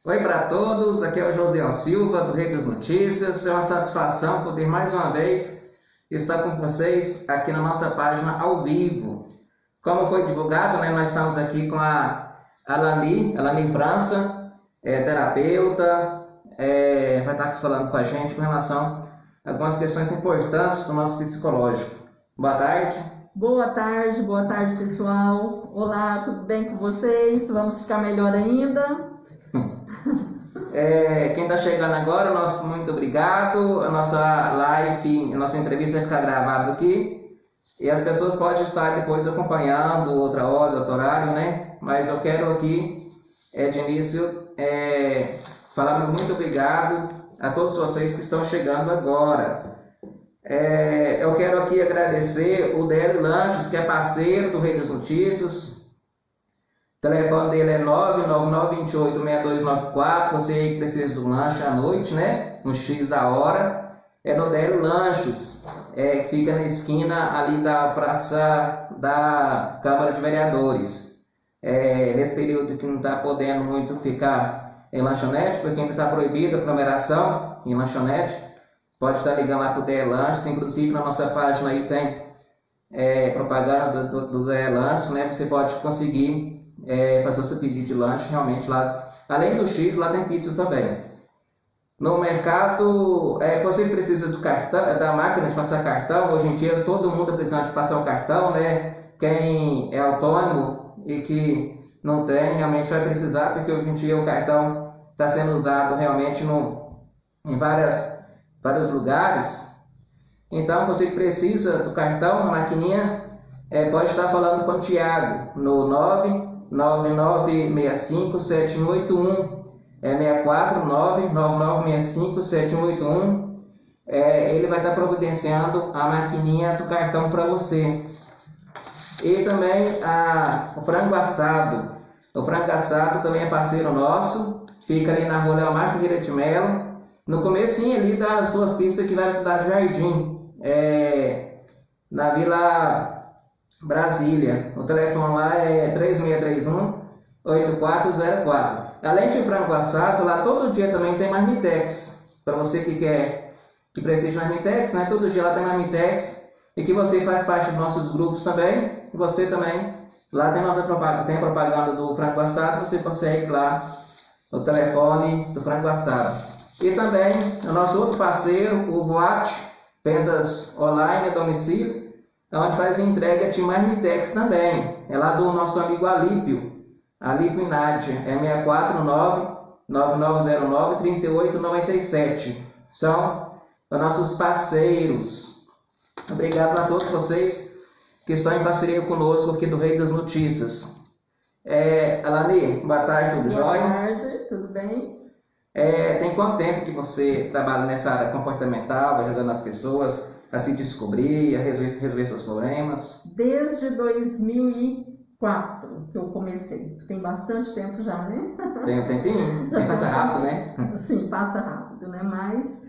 Oi para todos, aqui é o José Silva do Rei das Notícias. É uma satisfação poder mais uma vez estar com vocês aqui na nossa página ao vivo. Como foi divulgado, nós estamos aqui com a Alani França, terapeuta, vai estar aqui falando com a gente com relação a algumas questões importantes do nosso psicológico. Boa tarde. Boa tarde pessoal. Olá, tudo bem com vocês? Vamos ficar melhor ainda? Quem está chegando agora, nosso muito obrigado. A nossa live, a nossa entrevista vai ficar gravada aqui e as pessoas podem estar depois acompanhando outra hora, outro horário, né? Mas eu quero aqui, de início, falar muito obrigado a todos vocês que estão chegando agora. Eu quero aqui agradecer o DL Lanches, que é parceiro do Rei das Notícias. O telefone dele é 999286294. Você aí que precisa do lanche à noite, né? No X da hora. É no DL Lanches. Que fica na esquina ali da Praça da Câmara de Vereadores. Nesse período que não está podendo muito ficar em lanchonete, porque está proibida a aglomeração em lanchonete, pode estar ligando lá para o DL Lanches. Inclusive na nossa página aí tem propaganda do DL Lanches, né? Você pode conseguir fazer o seu pedido de lanche realmente lá. Além do X, lá tem pizza também. No mercado, você precisa do cartão, da máquina de passar cartão. Hoje em dia todo mundo precisa de passar o cartão, né? Quem é autônomo e que não tem, realmente vai precisar, porque hoje em dia o cartão está sendo usado realmente em vários lugares. Então você precisa do cartão, a maquininha, pode estar falando com o Thiago no 999657181, 64999657181. Ele vai estar providenciando a maquininha do cartão para você. E também o frango assado. O frango assado também é parceiro nosso, fica ali na rua Leomar Ferreira de Melo, no comecinho ali das duas pistas que vai à Cidade Jardim, na Vila Brasília. O telefone lá é 3631-8404. Além de frango assado, lá todo dia também tem marmitex. Para você que precisa de marmitex, né? Todo dia lá tem marmitex. E que você faz parte dos nossos grupos também. Você também, lá tem tem propaganda do frango assado. Você consegue lá o telefone do frango assado. E também o nosso outro parceiro, o Voat, vendas online a domicílio, onde faz entrega de marmitex também. É lá do nosso amigo Alípio Inádia, 649-9909-3897. São os nossos parceiros. Obrigado a todos vocês que estão em parceria conosco aqui do Rei das Notícias. Alani, boa tarde, tudo jóia? Boa tarde, tudo bem? Tem quanto tempo que você trabalha nessa área comportamental, ajudando as pessoas a se descobrir, a resolver seus problemas? Desde 2004 que eu comecei. Tem bastante tempo já, né? Tem um tempinho, passa rápido, né? Sim, passa rápido, né? Mas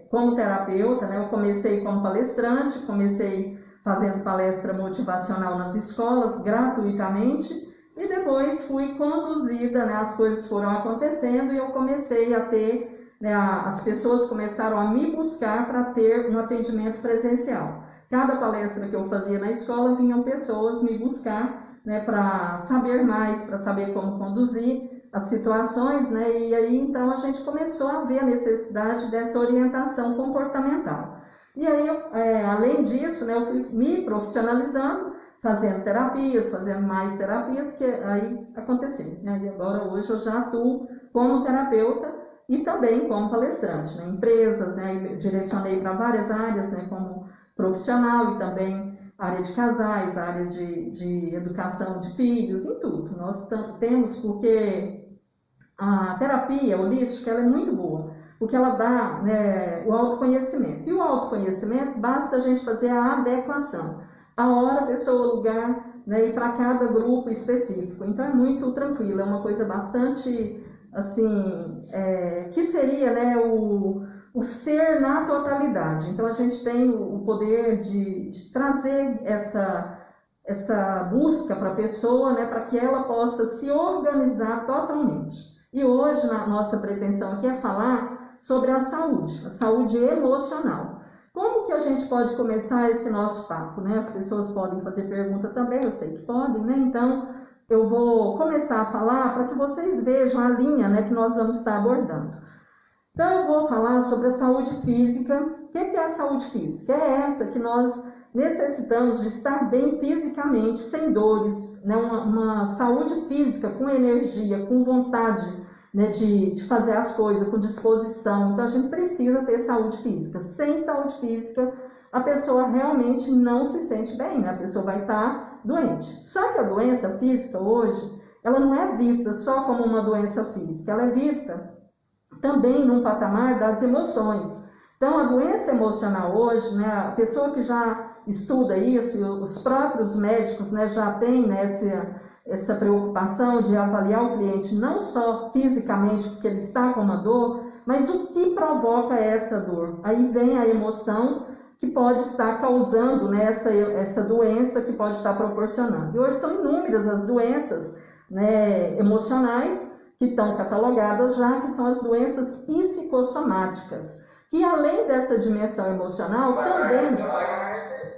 como terapeuta, né? Eu comecei como palestrante, comecei fazendo palestra motivacional nas escolas gratuitamente e depois fui conduzida, né? As coisas foram acontecendo e eu comecei a ter, né? As pessoas começaram a me buscar para ter um atendimento presencial. Cada palestra que eu fazia na escola, vinham pessoas me buscar, né, para saber mais, para saber como conduzir as situações, né, e aí então a gente começou a ver a necessidade dessa orientação comportamental. E aí, além disso, né, eu fui me profissionalizando, fazendo mais terapias, que aí aconteceu, né, e agora hoje eu já atuo como terapeuta e também como palestrante, né, empresas, né, direcionei para várias áreas, né, como profissional e também área de casais, área de educação de filhos, em tudo. Nós temos, porque a terapia holística ela é muito boa, porque ela dá, né, o autoconhecimento. E o autoconhecimento, basta a gente fazer a adequação. A hora, a pessoa, o lugar, né, e para cada grupo específico. Então é muito tranquilo, é uma coisa bastante, assim, que seria, né, o ser na totalidade. Então a gente tem o poder de trazer essa busca para a pessoa, né, para que ela possa se organizar totalmente. E hoje, a nossa pretensão aqui é falar sobre a saúde emocional. Como que a gente pode começar esse nosso papo, né? As pessoas podem fazer pergunta também, eu sei que podem, né? Então, eu vou começar a falar para que vocês vejam a linha, né, que nós vamos estar abordando. Então, eu vou falar sobre a saúde física. O que é a saúde física? É essa que nós necessitamos de estar bem fisicamente, sem dores, né? Uma saúde física com energia, com vontade, né, de fazer as coisas, com disposição. Então, a gente precisa ter saúde física. Sem saúde física, a pessoa realmente não se sente bem, né? A pessoa vai estar doente. Só que a doença física hoje, ela não é vista só como uma doença física, ela é vista também num patamar das emoções. Então, a doença emocional hoje, né, a pessoa que já estuda isso, e os próprios médicos, né, já têm, né, essa preocupação de avaliar o cliente não só fisicamente porque ele está com uma dor, mas o que provoca essa dor. Aí vem a emoção que pode estar causando, né, essa doença que pode estar proporcionando. E hoje são inúmeras as doenças, né, emocionais que estão catalogadas já, que são as doenças psicossomáticas, que além dessa dimensão emocional, também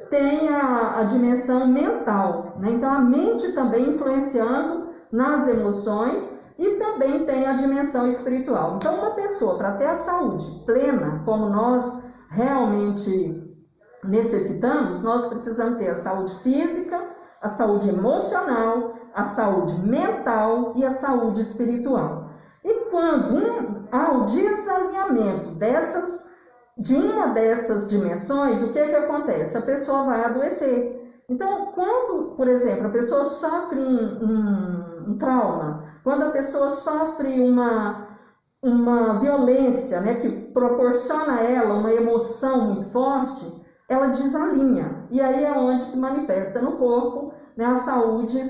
tem a dimensão mental, né? Então a mente também influenciando nas emoções e também tem a dimensão espiritual. Então uma pessoa, para ter a saúde plena, como nós realmente necessitamos, nós precisamos ter a saúde física, a saúde emocional, a saúde mental e a saúde espiritual. E quando há o desalinhamento de uma dessas dimensões, o que acontece? A pessoa vai adoecer. Então, quando, por exemplo, a pessoa sofre um trauma, quando a pessoa sofre uma violência, né, que proporciona a ela uma emoção muito forte, ela desalinha. E aí é onde que manifesta no corpo, né, a saúde,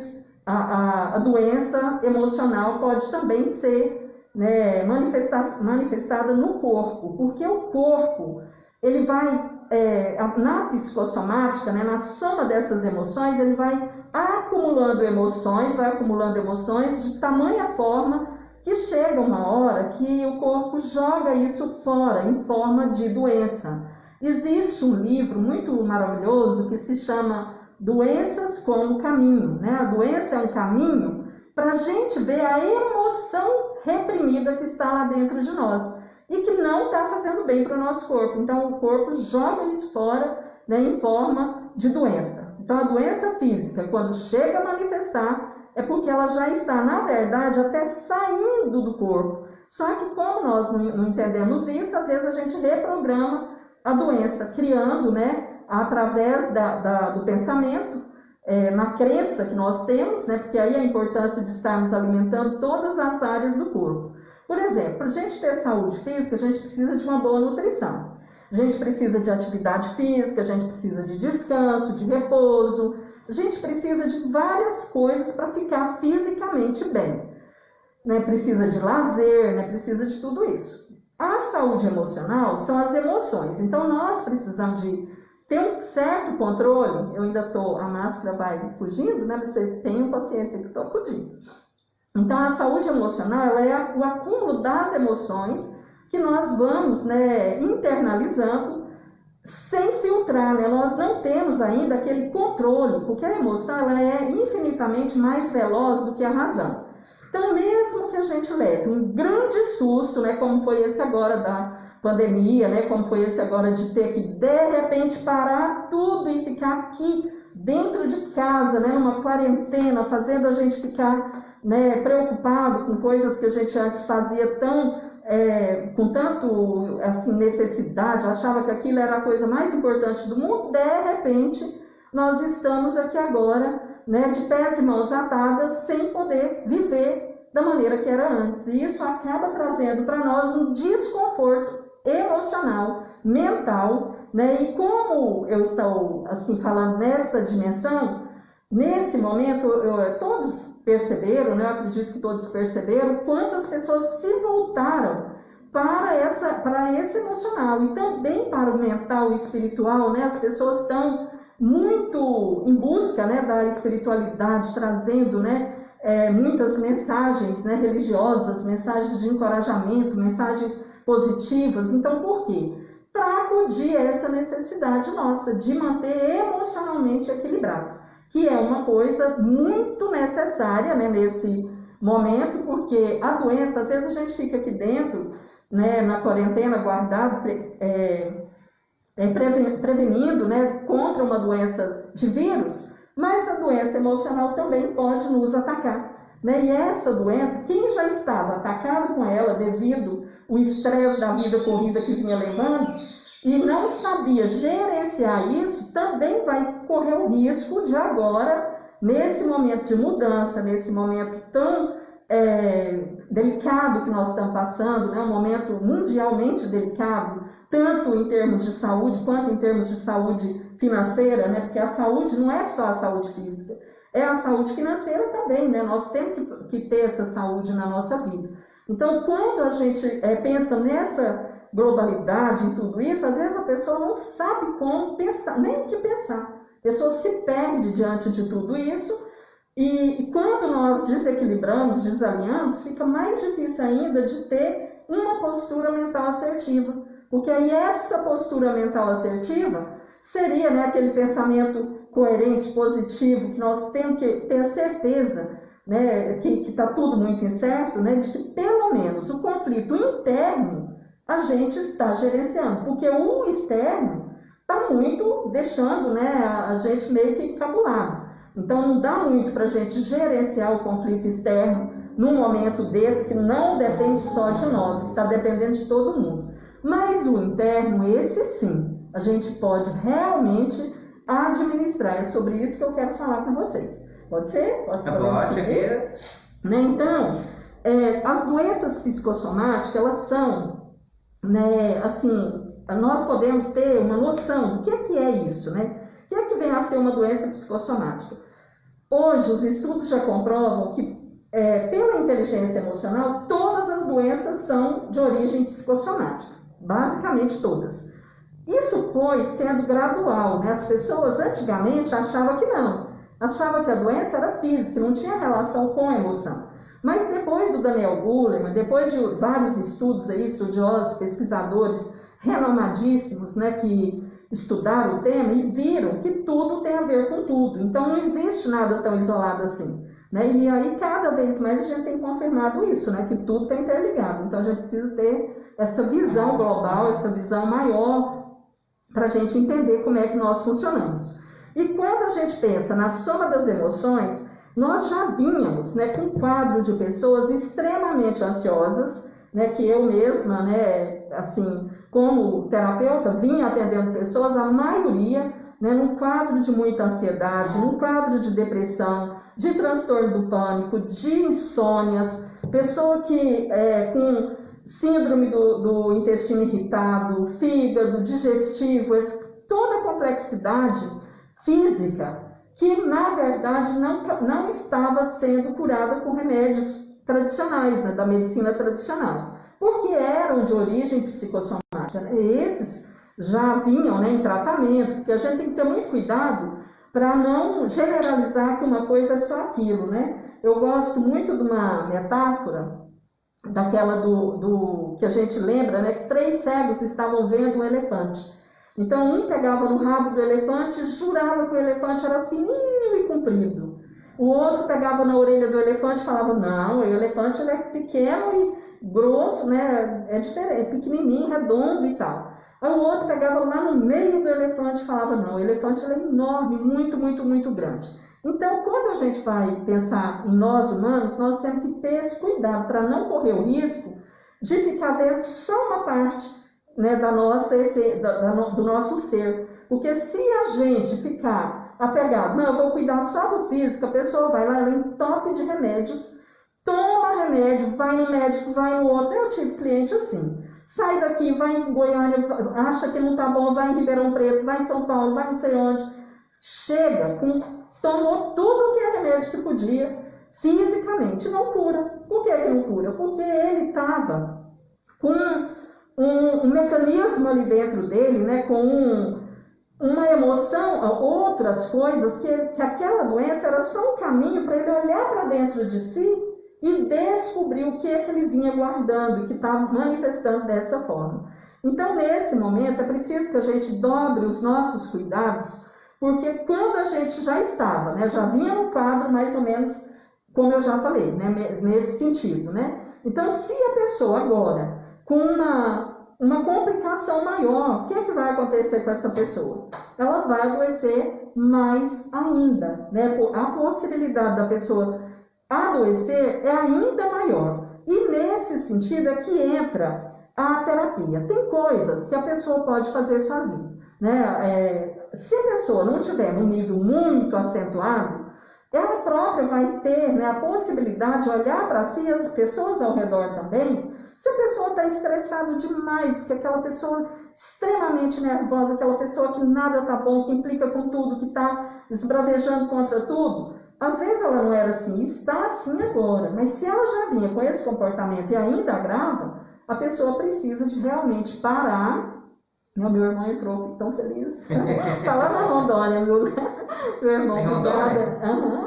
a doença emocional pode também ser, né, manifestada no corpo, porque o corpo, ele vai, na psicossomática, né, na soma dessas emoções, ele vai acumulando emoções de tamanha forma que chega uma hora que o corpo joga isso fora, em forma de doença. Existe um livro muito maravilhoso que se chama Doenças como Caminho, né? A doença é um caminho para a gente ver a emoção reprimida que está lá dentro de nós e que não está fazendo bem para o nosso corpo. Então, o corpo joga isso fora, né, em forma de doença. Então, a doença física, quando chega a manifestar, é porque ela já está, na verdade, até saindo do corpo. Só que, como nós não entendemos isso, às vezes a gente reprograma a doença, criando, né, através do pensamento, na crença que nós temos, né, porque aí a importância de estarmos alimentando todas as áreas do corpo. Por exemplo, para a gente ter saúde física, a gente precisa de uma boa nutrição. A gente precisa de atividade física, a gente precisa de descanso, de repouso, a gente precisa de várias coisas para ficar fisicamente bem. Né? Precisa de lazer, né? Precisa de tudo isso. A saúde emocional são as emoções. Então, nós precisamos de ter um certo controle. Eu ainda a máscara vai fugindo, né? Vocês tenham paciência que estou fugindo. Então, a saúde emocional ela é o acúmulo das emoções que nós vamos, né, internalizando sem filtrar, né? Nós não temos ainda aquele controle, porque a emoção ela é infinitamente mais veloz do que a razão. Então, mesmo que a gente leve um grande susto, né, como foi esse agora da pandemia, né, como foi esse agora de ter que, de repente, parar tudo e ficar aqui dentro de casa, né, numa quarentena, fazendo a gente ficar, né, preocupado com coisas que a gente antes fazia com tanto assim, necessidade, achava que aquilo era a coisa mais importante do mundo. De repente, nós estamos aqui agora, né, de pés e mãos atadas, sem poder viver da maneira que era antes. E isso acaba trazendo para nós um desconforto emocional, mental, né? E como eu estou assim falando nessa dimensão, nesse momento todos perceberam, né? Eu acredito que todos perceberam quanto as pessoas se voltaram para esse emocional e também para o mental e espiritual, né? As pessoas estão muito em busca, né, da espiritualidade, trazendo, né, muitas mensagens, né, religiosas, mensagens de encorajamento, mensagens positivas. Então, por quê? Para acudir a essa necessidade nossa de manter emocionalmente equilibrado, que é uma coisa muito necessária, né, nesse momento, porque a doença, às vezes a gente fica aqui dentro, né, na quarentena, guardado, prevenindo, né, contra uma doença de vírus, mas a doença emocional também pode nos atacar, né? E essa doença, quem já estava atacado com ela devido ao estresse da vida corrida que vinha levando e não sabia gerenciar isso, também vai correr o risco de agora, nesse momento de mudança, nesse momento tão delicado que nós estamos passando, né? Um momento mundialmente delicado, tanto em termos de saúde quanto em termos de saúde financeira, né? Porque a saúde não é só a saúde física, é a saúde financeira também, né? Nós temos que ter essa saúde na nossa vida. Então, quando a gente pensa nessa globalidade, em tudo isso, às vezes a pessoa não sabe como pensar, nem o que pensar. A pessoa se perde diante de tudo isso e quando nós desequilibramos, desalinhamos, fica mais difícil ainda de ter uma postura mental assertiva. Porque aí essa postura mental assertiva seria, né, aquele pensamento coerente, positivo, que nós temos que ter a certeza, né, que está tudo muito incerto, né, de que pelo menos o conflito interno a gente está gerenciando. Porque o externo está muito deixando, né, a gente meio que encabulado. Então não dá muito para a gente gerenciar o conflito externo num momento desse que não depende só de nós, que está dependendo de todo mundo. Mas o interno, esse sim, a gente pode realmente administrar. É sobre isso que eu quero falar com vocês. Pode ser? Pode aqui. Né? Então, as doenças psicossomáticas, elas são, né, assim, nós podemos ter uma noção do que é isso, né? O que é que vem a ser uma doença psicossomática? Hoje, os estudos já comprovam que, pela inteligência emocional, todas as doenças são de origem psicossomática. Basicamente todas. Isso foi sendo gradual, né? As pessoas antigamente achavam que não. Achavam que a doença era física, que não tinha relação com a emoção. Mas depois do Daniel Goleman, depois de vários estudos aí, estudiosos, pesquisadores renomadíssimos, né, que estudaram o tema e viram que tudo tem a ver com tudo. Então não existe nada tão isolado assim. Né? E aí cada vez mais a gente tem confirmado isso, né? Que tudo está interligado. Então a gente precisa ter essa visão global, essa visão maior para a gente entender como é que nós funcionamos. E quando a gente pensa na soma das emoções, nós já vínhamos, né, com um quadro de pessoas extremamente ansiosas, né, que eu mesma, né, assim, como terapeuta, vinha atendendo pessoas, a maioria, né, num quadro de muita ansiedade, num quadro de depressão, de transtorno do pânico, de insônias, pessoa que com síndrome do intestino irritado, fígado, digestivo, toda a complexidade física que, na verdade, não estava sendo curada com remédios tradicionais, né, da medicina tradicional, porque eram de origem psicossomática. Né? Esses já vinham, né, em tratamento, porque a gente tem que ter muito cuidado para não generalizar que uma coisa é só aquilo. Né? Eu gosto muito de uma metáfora, daquela que a gente lembra, né, que 3 cegos estavam vendo um elefante. Então um pegava no rabo do elefante e jurava que o elefante era fininho e comprido. O outro pegava na orelha do elefante e falava, não, o elefante ele é pequeno e grosso, né, é diferente, pequenininho, redondo e tal. Aí o outro pegava lá no meio do elefante e falava, não, o elefante ele é enorme, muito, muito, muito grande. Então, quando a gente vai pensar em nós humanos, nós temos que ter esse cuidado para não correr o risco de ficar vendo só uma parte, né, do nosso ser. Porque se a gente ficar apegado, não, eu vou cuidar só do físico, a pessoa vai lá, ela entope de remédios, toma remédio, vai no médico, vai no outro. Eu tive cliente assim, sai daqui, vai em Goiânia, acha que não está bom, vai em Ribeirão Preto, vai em São Paulo, vai não sei onde. Chega, tomou tudo que é remédio que podia, fisicamente, não cura. Por que não cura? Porque ele estava com um mecanismo ali dentro dele, né, com uma emoção, outras coisas, que aquela doença era só um caminho para ele olhar para dentro de si e descobrir o que é que ele vinha guardando, que estava manifestando dessa forma. Então, nesse momento, é preciso que a gente dobre os nossos cuidados, porque quando a gente já estava, né, já vinha no quadro mais ou menos, como eu já falei, né, nesse sentido, né? Então, se a pessoa agora, com uma complicação maior, o que é que vai acontecer com essa pessoa? Ela vai adoecer mais ainda, né? A possibilidade da pessoa adoecer é ainda maior. E nesse sentido é que entra a terapia. Tem coisas que a pessoa pode fazer sozinha, né? Se a pessoa não tiver num nível muito acentuado, ela própria vai ter, né, a possibilidade de olhar para si e as pessoas ao redor também. Se a pessoa está estressada demais, que aquela pessoa extremamente nervosa, aquela pessoa que nada está bom, que implica com tudo, que está esbravejando contra tudo, às vezes ela não era assim, está assim agora, mas se ela já vinha com esse comportamento e ainda agrava, a pessoa precisa de realmente parar. Meu irmão entrou, fico tão feliz. Está lá na Rondônia, meu irmão. Tem Rondônia?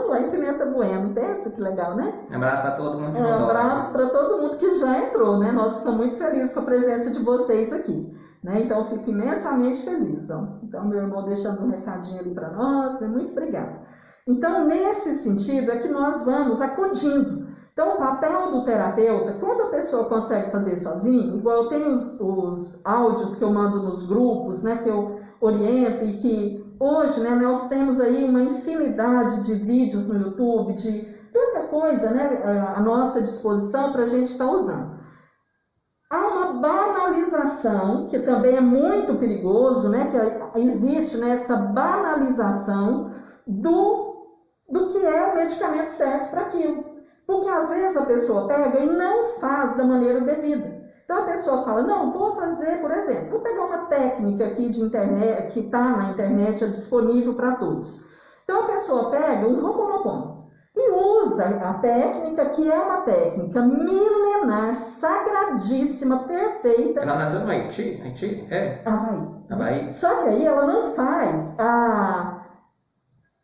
Lá em Pimenta Bueno. Pensa que legal, né? Um abraço para todo mundo de Rondônia. Um abraço para todo mundo que já entrou, né? Nós ficamos muito felizes com a presença de vocês aqui. Né? Então, eu fico imensamente feliz. Ó. Então, meu irmão deixando um recadinho ali para nós, né? Muito obrigada. Então, nesse sentido, é que nós vamos acudindo. Então, o papel do terapeuta, quando a pessoa consegue fazer sozinho, igual eu tenho os áudios que eu mando nos grupos, né, que eu oriento, e que hoje, né, nós temos aí uma infinidade de vídeos no YouTube, de tanta coisa, né, à nossa disposição para a gente estar usando. Há uma banalização, que também é muito perigoso, né, que existe, né, essa banalização do que é o medicamento certo para aquilo. Porque às vezes a pessoa pega e não faz da maneira devida. Então a pessoa fala, não, vou fazer, por exemplo, vou pegar uma técnica aqui de internet, que está na internet, é disponível para todos. Então a pessoa pega um Ho'oponopono e usa a técnica, que é uma técnica milenar, sagradíssima, perfeita. Ela nasceu no Haiti? Haiti? É. Havaí. Só que aí ela não faz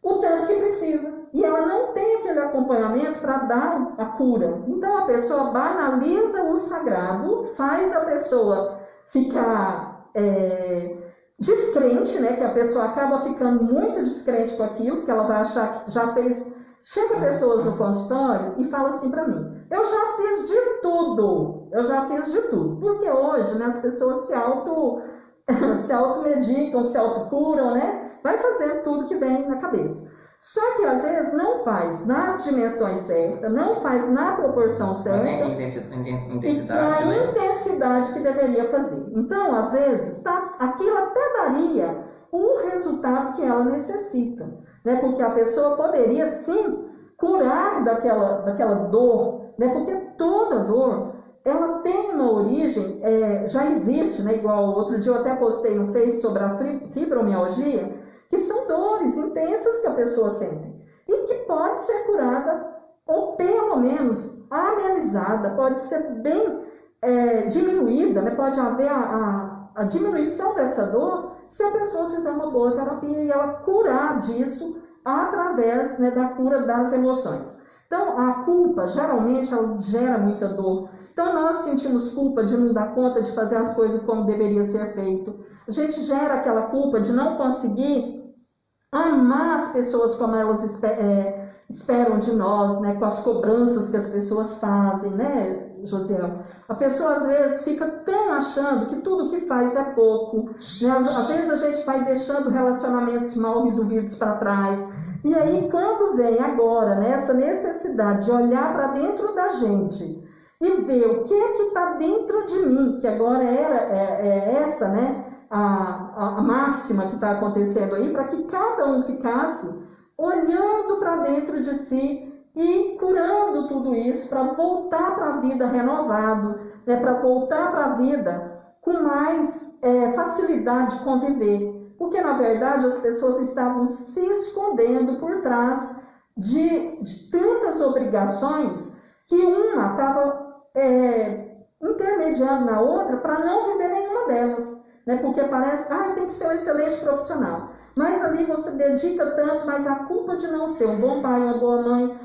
o tanto que precisa. E ela não tem aquele acompanhamento para dar a cura. Então a pessoa banaliza o sagrado, faz a pessoa ficar descrente, né? Que a pessoa acaba ficando muito descrente com aquilo, porque ela vai achar que já fez. Chega pessoas no consultório e fala assim para mim, eu já fiz de tudo. Porque hoje, né, as pessoas se automedicam, se autocuram, né? Vai fazendo tudo que vem na cabeça. Só que às vezes não faz nas dimensões certas, não faz na proporção certa. Tem intensidade, e a intensidade que deveria fazer. Então, às vezes, aquilo até daria o resultado que ela necessita. Né? Porque a pessoa poderia sim curar daquela dor, né? Porque toda dor ela tem uma origem, já existe, né? Igual outro dia eu até postei no Face sobre a fibromialgia, que são dores intensas que a pessoa sente e que pode ser curada ou pelo menos amenizada, pode ser bem diminuída, né? Pode haver a diminuição dessa dor se a pessoa fizer uma boa terapia e ela curar disso através, né, da cura das emoções. Então, a culpa, geralmente, ela gera muita dor. Então, nós sentimos culpa de não dar conta de fazer as coisas como deveria ser feito. A gente gera aquela culpa de não conseguir amar as pessoas como elas esperam de nós, né? Com as cobranças que as pessoas fazem, né, Josiel? A pessoa, às vezes, fica tão achando que tudo que faz é pouco. Né? Às vezes, a gente vai deixando relacionamentos mal resolvidos para trás. E aí, quando vem agora, né, essa necessidade de olhar para dentro da gente e ver o que é que está dentro de mim, que agora é essa, né, a máxima que está acontecendo aí, para que cada um ficasse olhando para dentro de si e curando tudo isso, para voltar para a vida renovado, né, para voltar para a vida com mais facilidade de conviver. Porque, na verdade, as pessoas estavam se escondendo por trás de tantas obrigações que uma estava intermediando na outra para não viver nenhuma delas. né? Porque parece, tem que ser um excelente profissional. Mas ali você dedica tanto, mas a culpa de não ser um bom pai, uma boa mãe,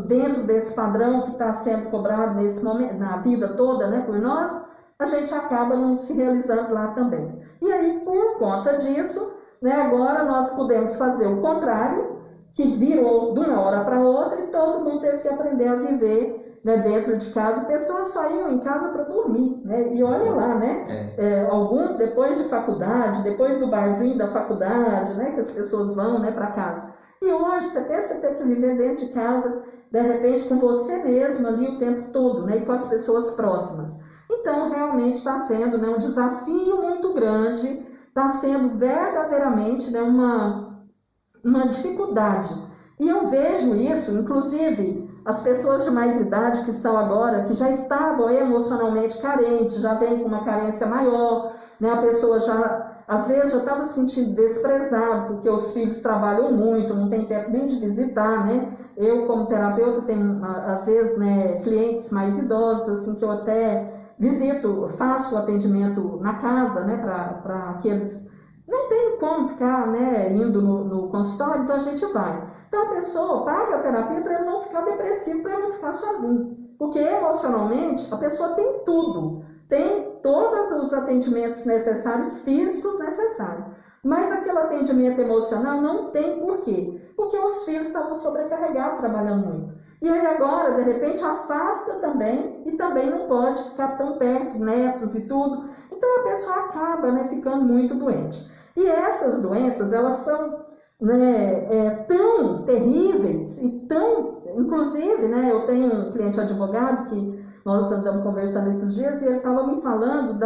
dentro desse padrão que está sendo cobrado nesse momento, na vida toda, né, por nós, a gente acaba não se realizando lá também. E aí, por conta disso, né, agora nós podemos fazer o contrário, que virou de uma hora para outra e todo mundo teve que aprender a viver, né, dentro de casa. Pessoas só iam em casa para dormir, né? E olha lá, né? Alguns depois de faculdade, depois do barzinho da faculdade, né, que as pessoas vão, né, para casa. E hoje você pensa ter que viver dentro de casa, de repente com você mesmo ali o tempo todo, né, e com as pessoas próximas. Então realmente está sendo, né, um desafio muito grande, está sendo verdadeiramente, né, uma dificuldade. E eu vejo isso, inclusive, as pessoas de mais idade que são agora, que já estavam emocionalmente carentes, já vêm com uma carência maior, né? A pessoa já, às vezes, já estava se sentindo desprezado, porque os filhos trabalham muito, não tem tempo nem de visitar, né? Eu, como terapeuta, tenho, às vezes, né, clientes mais idosos, assim, que eu até visito, faço atendimento na casa, né, para aqueles... Não tem como ficar, né, indo no consultório, então a gente vai. Então a pessoa paga a terapia para ele não ficar depressivo, para ele não ficar sozinho. Porque emocionalmente a pessoa tem tudo, tem todos os atendimentos necessários, físicos necessários. Mas aquele atendimento emocional não tem por quê? Porque os filhos estavam sobrecarregados, trabalhando muito. E aí agora, de repente, afasta também, e também não pode ficar tão perto, netos e tudo. Então a pessoa acaba, né, ficando muito doente. E essas doenças, elas são, né, tão terríveis e tão... Inclusive, né, eu tenho um cliente advogado que nós andamos conversando esses dias e ele estava me falando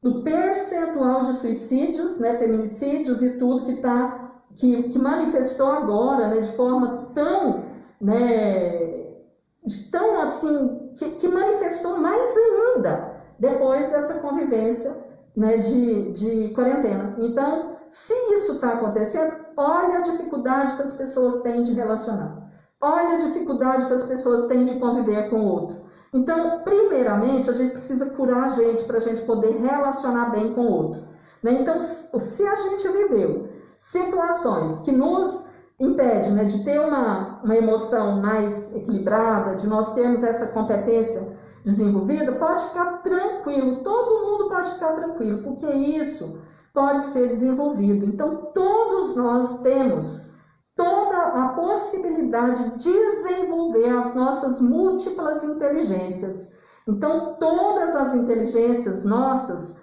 do percentual de suicídios, né, feminicídios e tudo que manifestou agora, né, de forma tão, né, tão assim, que manifestou mais ainda depois dessa convivência, né, de quarentena. Então, se isso está acontecendo, olha a dificuldade que as pessoas têm de relacionar. Olha a dificuldade que as pessoas têm de conviver com o outro. Então, primeiramente, a gente precisa curar a gente para a gente poder relacionar bem com o outro, né? Então, se a gente viveu situações que nos impedem, né, de ter uma emoção mais equilibrada, de nós termos essa competência desenvolvida, pode ficar tranquilo, todo mundo pode ficar tranquilo, porque isso pode ser desenvolvido. Então, todos nós temos toda a possibilidade de desenvolver as nossas múltiplas inteligências. Então, todas as inteligências nossas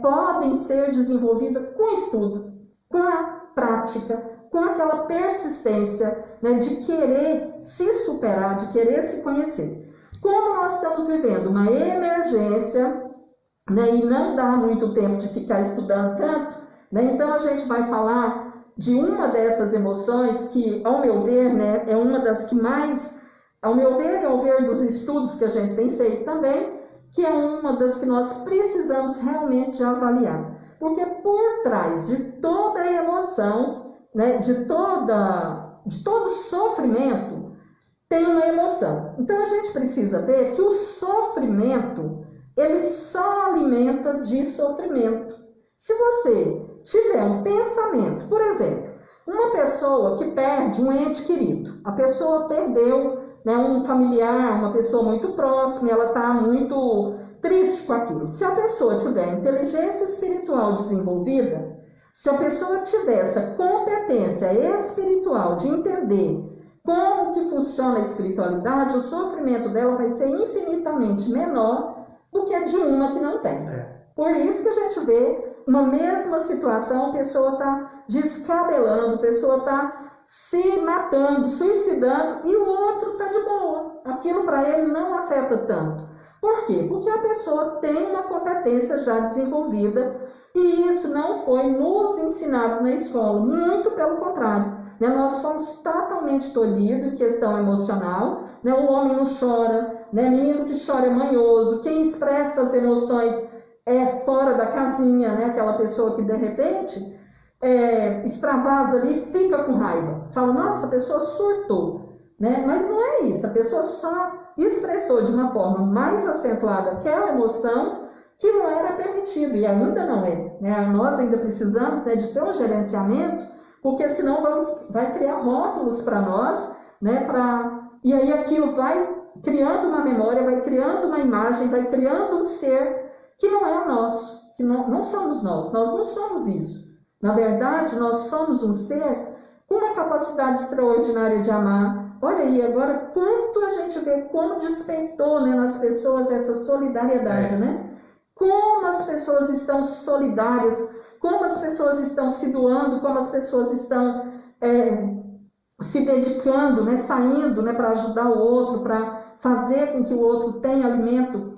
podem ser desenvolvidas com estudo, com a prática, com aquela persistência, né, de querer se superar, de querer se conhecer. Como nós estamos vivendo uma emergência, né, e não dá muito tempo de ficar estudando tanto, né, então a gente vai falar de uma dessas emoções que, ao meu ver, né, é uma das que mais, ao meu ver e ao ver dos estudos que a gente tem feito também, que é uma das que nós precisamos realmente avaliar. Porque por trás de toda a emoção, né, de todo sofrimento, tem uma emoção. Então a gente precisa ver que o sofrimento, ele só alimenta de sofrimento. Se você tiver um pensamento, por exemplo, uma pessoa que perde um ente querido, a pessoa perdeu, né, um familiar, uma pessoa muito próxima, ela está muito triste com aquilo. Se a pessoa tiver inteligência espiritual desenvolvida, se a pessoa tiver essa competência espiritual de entender como que funciona a espiritualidade, o sofrimento dela vai ser infinitamente menor do que a de uma que não tem. Por isso que a gente vê uma mesma situação, a pessoa está descabelando, a pessoa está se matando, suicidando, e o outro está de boa. Aquilo para ele não afeta tanto. Por quê? Porque a pessoa tem uma competência já desenvolvida e isso não foi nos ensinado na escola, muito pelo contrário. Nós somos totalmente tolhidos em questão emocional, né? O homem não chora, né? Menino que chora é manhoso, quem expressa as emoções é fora da casinha, né? Aquela pessoa que de repente extravasa ali, fica com raiva, fala, nossa, a pessoa surtou, né? Mas não é isso, a pessoa só expressou de uma forma mais acentuada aquela emoção que não era permitido, e ainda não é, né? Nós ainda precisamos, né, de ter um gerenciamento, porque senão vai criar rótulos para nós, né, e aí aquilo vai criando uma memória, vai criando uma imagem, vai criando um ser que não é o nosso, que não somos nós não somos isso. Na verdade, nós somos um ser com uma capacidade extraordinária de amar. Olha aí, agora, quanto a gente vê como despertou, né, nas pessoas essa solidariedade, né? Como as pessoas estão solidárias, como as pessoas estão se doando, como as pessoas estão se dedicando, né, saindo, né, para ajudar o outro, para fazer com que o outro tenha alimento.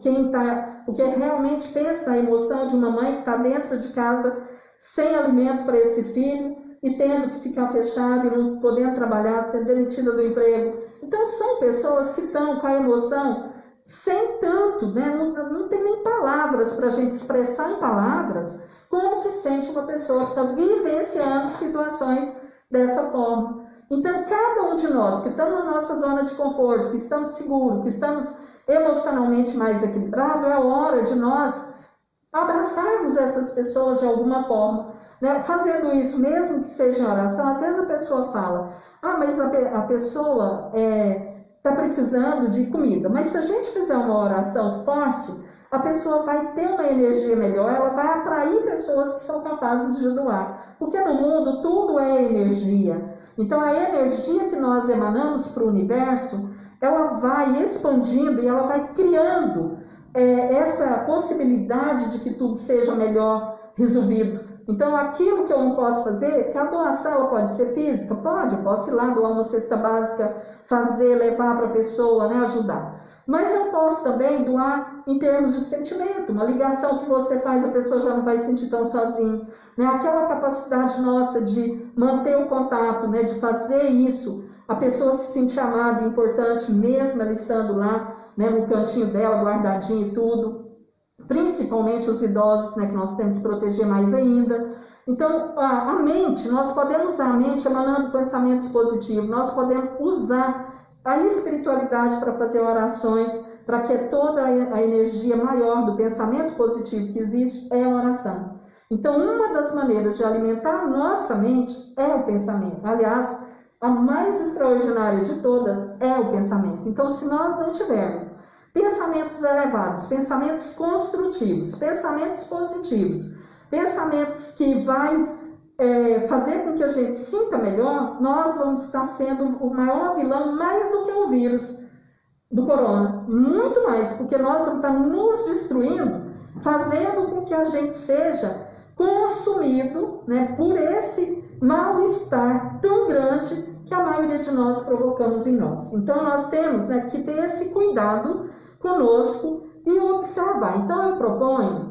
Porque realmente pensa a emoção de uma mãe que está dentro de casa sem alimento para esse filho e tendo que ficar fechado e não podendo trabalhar, sendo demitida do emprego. Então são pessoas que estão com a emoção sem tanto, né? Não tem nem palavras para a gente expressar em palavras como que sente uma pessoa que está vivenciando situações dessa forma. Então, cada um de nós que estamos na nossa zona de conforto, que estamos seguros, que estamos emocionalmente mais equilibrados, é hora de nós abraçarmos essas pessoas de alguma forma, né? Fazendo isso, mesmo que seja em oração. Às vezes a pessoa fala, mas a pessoa está precisando de comida. Mas se a gente fizer uma oração forte, a pessoa vai ter uma energia melhor, ela vai atrair pessoas que são capazes de doar. Porque no mundo tudo é energia. Então a energia que nós emanamos para o universo, ela vai expandindo e ela vai criando essa possibilidade de que tudo seja melhor resolvido. Então aquilo que eu não posso fazer, que a doação ela pode ser física, eu posso ir lá doar uma cesta básica, levar para a pessoa, né, ajudar. Mas eu posso também doar em termos de sentimento, uma ligação que você faz, a pessoa já não vai se sentir tão sozinha, né? Aquela capacidade nossa de manter o contato, né, de fazer isso, a pessoa se sentir amada e importante, mesmo ela estando lá, né, no cantinho dela, guardadinha e tudo. Principalmente os idosos, né, que nós temos que proteger mais ainda. Então, a mente, nós podemos usar a mente emanando pensamentos positivos, nós podemos usar a espiritualidade para fazer orações, para que toda a energia maior do pensamento positivo que existe é a oração. Então, uma das maneiras de alimentar a nossa mente é o pensamento. Aliás, a mais extraordinária de todas é o pensamento. Então, se nós não tivermos pensamentos elevados, pensamentos construtivos, pensamentos positivos, pensamentos que vai fazer com que a gente sinta melhor, nós vamos estar sendo o maior vilão, mais do que o vírus do corona. Muito mais, porque nós vamos estar nos destruindo, fazendo com que a gente seja consumido, né, por esse mal-estar tão grande que a maioria de nós provocamos em nós. Então nós temos, né, que ter esse cuidado conosco e observar. Então eu proponho,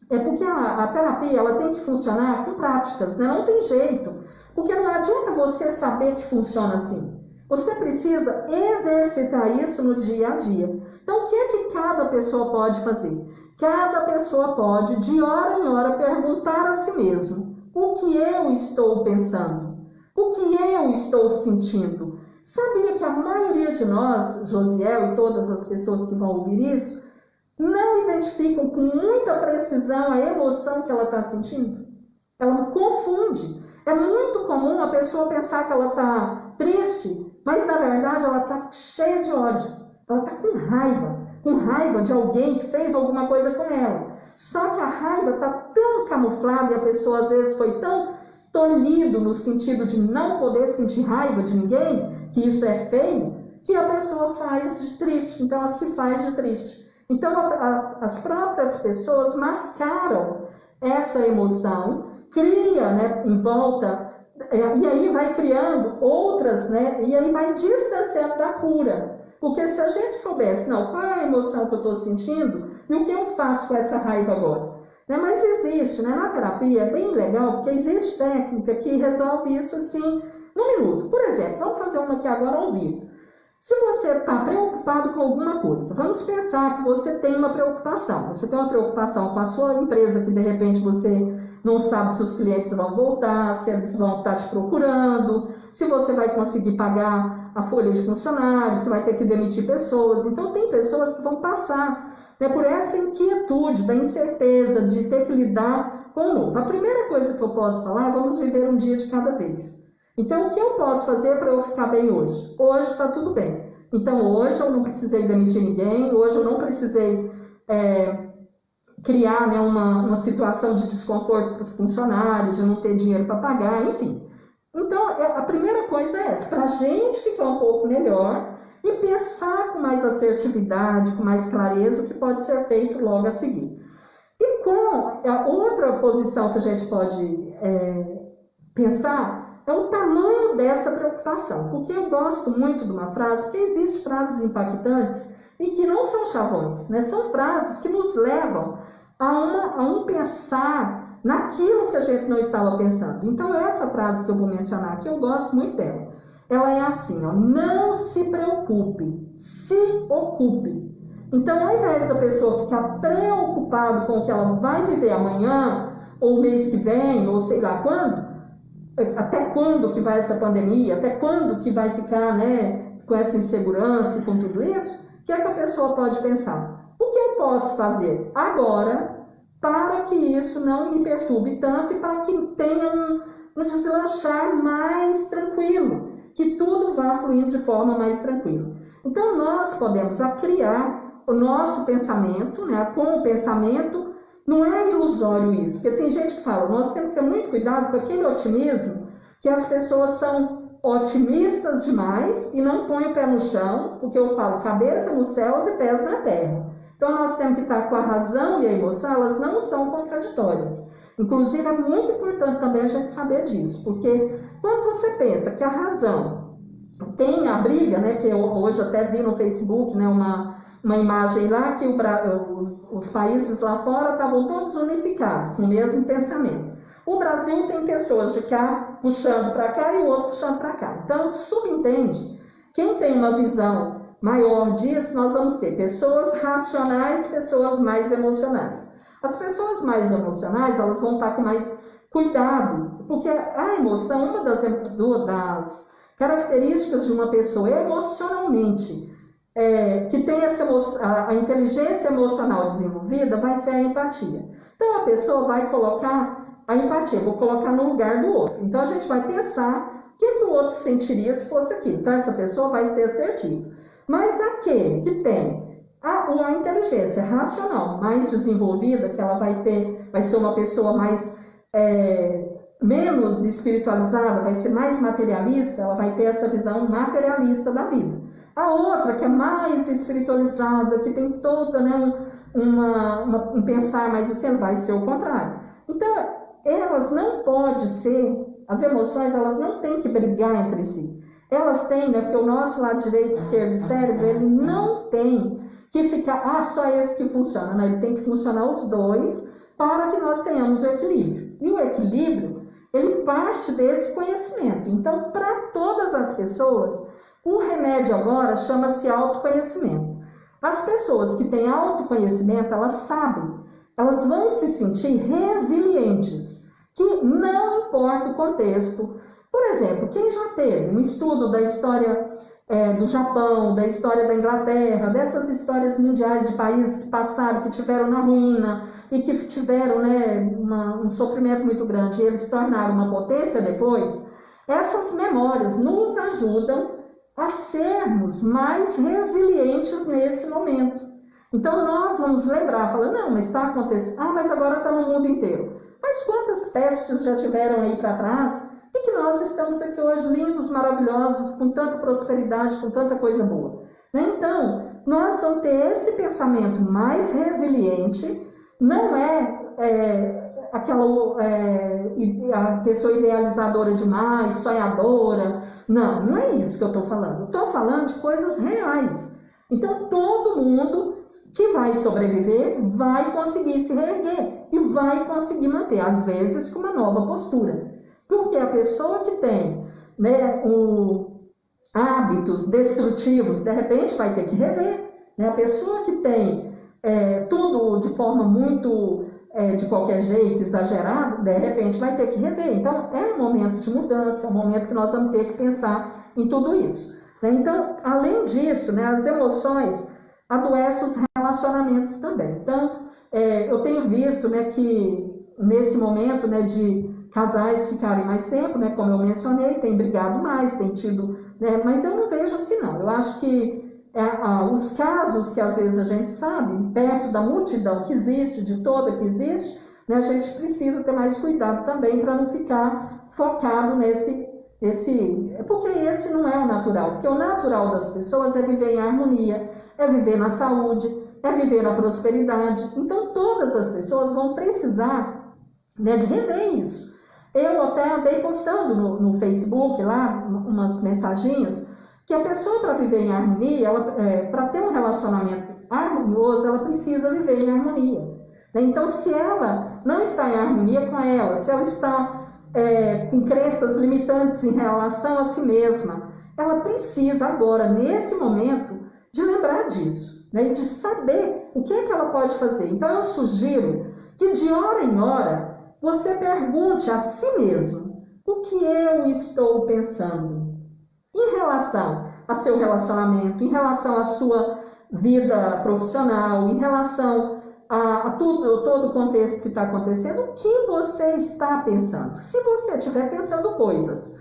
porque a terapia ela tem que funcionar com práticas, né? Não tem jeito, porque não adianta você saber que funciona assim. Você precisa exercitar isso no dia a dia. Então o que é que cada pessoa pode fazer? Cada pessoa pode, de hora em hora, perguntar a si mesmo: o que eu estou pensando? O que eu estou sentindo? Sabia que a maioria de nós, Josiel e todas as pessoas que vão ouvir isso, não identificam com muita precisão a emoção que ela está sentindo? Ela confunde. É muito comum a pessoa pensar que ela está triste, mas na verdade ela está cheia de ódio. Ela está com raiva de alguém que fez alguma coisa com ela. Só que a raiva está tão camuflada e a pessoa às vezes foi tão tolhido no sentido de não poder sentir raiva de ninguém, que isso é feio, que a pessoa faz de triste. Então ela se faz de triste. Então as próprias pessoas mascaram essa emoção, cria, né, em volta, e aí vai criando outras, né, e aí vai distanciando da cura. Porque se a gente soubesse, não, qual é a emoção que eu estou sentindo e o que eu faço com essa raiva agora? Né? Mas existe, né, na terapia, é bem legal, porque existe técnica que resolve isso assim, num minuto. Por exemplo, vamos fazer uma aqui agora ao vivo. Se você está preocupado com alguma coisa, vamos pensar que você tem uma preocupação. Você tem uma preocupação com a sua empresa, que de repente você não sabe se os clientes vão voltar, se eles vão estar te procurando, se você vai conseguir pagar a folha de funcionários, se vai ter que demitir pessoas. Então tem pessoas que vão passar né, por essa inquietude, da incerteza de ter que lidar com o novo. A primeira coisa que eu posso falar é: vamos viver um dia de cada vez. Então, o que eu posso fazer para eu ficar bem hoje? Hoje está tudo bem. Então, hoje eu não precisei demitir ninguém, hoje eu não precisei criar, né, uma situação de desconforto para os funcionários, de não ter dinheiro para pagar, enfim. Então, a primeira coisa é essa: para a gente ficar um pouco melhor e pensar com mais assertividade, com mais clareza o que pode ser feito logo a seguir. E com a outra posição que a gente pode pensar é o tamanho dessa preocupação. Porque eu gosto muito de uma frase, porque existem frases impactantes e que não são chavões, né? São frases que nos levam a um pensar naquilo que a gente não estava pensando. Então, essa frase que eu vou mencionar aqui, eu gosto muito dela. Ela é assim, ó: não se preocupe, se ocupe. Então, ao invés da pessoa ficar preocupada com o que ela vai viver amanhã, ou mês que vem, ou sei lá quando, até quando que vai essa pandemia, até quando que vai ficar, né, com essa insegurança e com tudo isso, o que é que a pessoa pode pensar? O que eu posso fazer agora para que isso não me perturbe tanto e para que tenha um deslanchar mais tranquilo, que tudo vá fluindo de forma mais tranquila. Então, nós podemos criar o nosso pensamento, né? Com o pensamento, não é ilusório isso, porque tem gente que fala: nós temos que ter muito cuidado com aquele otimismo, que as pessoas são otimistas demais e não põem o pé no chão, porque eu falo cabeça nos céus e pés na terra. Então, nós temos que estar com a razão e a emoção, elas não são contraditórias. Inclusive, é muito importante também a gente saber disso, porque quando você pensa que a razão tem a briga, né, que eu hoje até vi no Facebook, né, uma imagem lá que os países lá fora estavam todos unificados no mesmo pensamento. O Brasil tem pessoas de cá puxando para cá e o outro puxando para cá. Então, subentende, quem tem uma visão maior disso, nós vamos ter pessoas racionais, pessoas mais emocionais. As pessoas mais emocionais, elas vão estar com mais cuidado, porque a emoção, uma das características de uma pessoa emocionalmente, que tem a inteligência emocional desenvolvida, vai ser a empatia. Então, a pessoa vai colocar a empatia, vou colocar no lugar do outro. Então, a gente vai pensar o que o outro sentiria se fosse aquilo. Então, essa pessoa vai ser assertiva. Mas aquele que tem a inteligência racional mais desenvolvida, que ela vai ser uma pessoa mais menos espiritualizada, vai ser mais materialista, ela vai ter essa visão materialista da vida. A outra, que é mais espiritualizada, que tem toda, né, um pensar mais assim, vai ser o contrário. Então, elas não podem ser, as emoções, elas não têm que brigar entre si. Elas têm, né, porque o nosso lado direito e esquerdo do cérebro, ele não tem que ficar, só esse que funciona. Não, ele tem que funcionar os dois para que nós tenhamos o equilíbrio. E o equilíbrio, ele parte desse conhecimento. Então, para todas as pessoas, o remédio agora chama-se autoconhecimento. As pessoas que têm autoconhecimento, elas sabem, elas vão se sentir resilientes, que não importa o contexto. Por exemplo, quem já teve um estudo da história do Japão, da história da Inglaterra, dessas histórias mundiais de países que passaram, que tiveram na ruína e que tiveram, né, um sofrimento muito grande e eles se tornaram uma potência depois, essas memórias nos ajudam a sermos mais resilientes nesse momento. Então nós vamos lembrar, falando: não, mas está acontecendo, mas agora está no mundo inteiro. Mas quantas pestes já tiveram aí para trás e que nós estamos aqui hoje lindos, maravilhosos, com tanta prosperidade, com tanta coisa boa. Então, nós vamos ter esse pensamento mais resiliente, não a pessoa idealizadora demais, sonhadora. Não é isso que eu estou falando. Eu estou falando de coisas reais. Então, todo mundo que vai sobreviver vai conseguir se reerguer e vai conseguir manter, às vezes, com uma nova postura. Porque a pessoa que tem, né, hábitos destrutivos, de repente vai ter que rever. Né? A pessoa que tem tudo de forma muito, de qualquer jeito, exagerado, de repente vai ter que rever. Então, é um momento de mudança, é um momento que nós vamos ter que pensar em tudo isso. Né? Então, além disso, né, as emoções adoecem os relacionamentos também. Então, eu tenho visto, né, que nesse momento, né, de casais ficarem mais tempo, né, como eu mencionei, tem brigado mais, tem tido, né, mas eu não vejo assim não. Eu acho que os casos que às vezes a gente sabe, perto da multidão que existe, de toda que existe, né, a gente precisa ter mais cuidado também para não ficar focado porque esse não é o natural, porque o natural das pessoas é viver em harmonia, é viver na saúde, é viver na prosperidade. Então todas as pessoas vão precisar, né, de rever isso. Eu até andei postando no Facebook lá umas mensaginhas que a pessoa, para viver em harmonia, para ter um relacionamento harmonioso, ela precisa viver em harmonia. Então, se ela não está em harmonia com ela, se ela está com crenças limitantes em relação a si mesma, ela precisa agora, nesse momento, de lembrar disso, né? E de saber o que é que ela pode fazer. Então, eu sugiro que de hora em hora você pergunte a si mesmo: o que eu estou pensando em relação a seu relacionamento, em relação à sua vida profissional, em relação a todo o contexto que está acontecendo, o que você está pensando? Se você estiver pensando coisas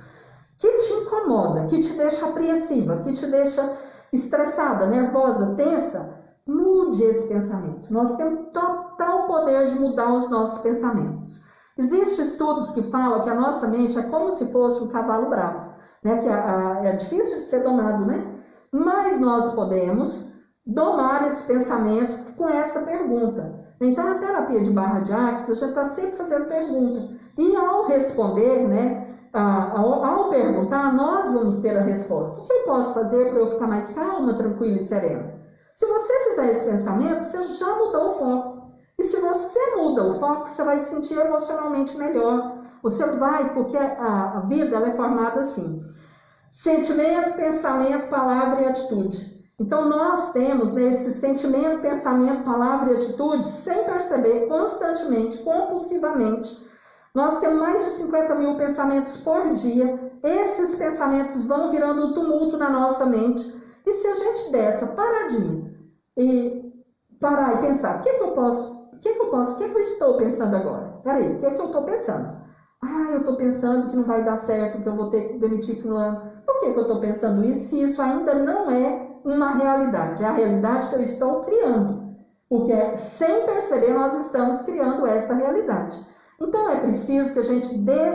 que te incomodam, que te deixa apreensiva, que te deixa estressada, nervosa, tensa, mude esse pensamento. Nós temos total poder de mudar os nossos pensamentos. Existem estudos que falam que a nossa mente é como se fosse um cavalo bravo, né? Que é difícil de ser domado, né? Mas nós podemos domar esse pensamento com essa pergunta. Então, a terapia de barra de axis, a gente está sempre fazendo pergunta. E ao responder, né, ao perguntar, nós vamos ter a resposta. O que eu posso fazer para eu ficar mais calma, tranquila e serena? Se você fizer esse pensamento, você já mudou o foco. E se você muda o foco, você vai se sentir emocionalmente melhor. Você vai, porque a vida ela é formada assim: sentimento, pensamento, palavra e atitude. Então, nós temos, né, esse sentimento, pensamento, palavra e atitude, sem perceber, constantemente, compulsivamente. Nós temos mais de 50 mil pensamentos por dia. Esses pensamentos vão virando um tumulto na nossa mente. E se a gente der essa paradinha e parar e pensar, o que eu estou pensando agora? Peraí, o que eu estou pensando? Eu estou pensando que não vai dar certo, que eu vou ter que demitir fulano. Por que eu estou pensando isso, se isso ainda não é uma realidade? É a realidade que eu estou criando. Porque sem perceber nós estamos criando essa realidade. Então é preciso que a gente dê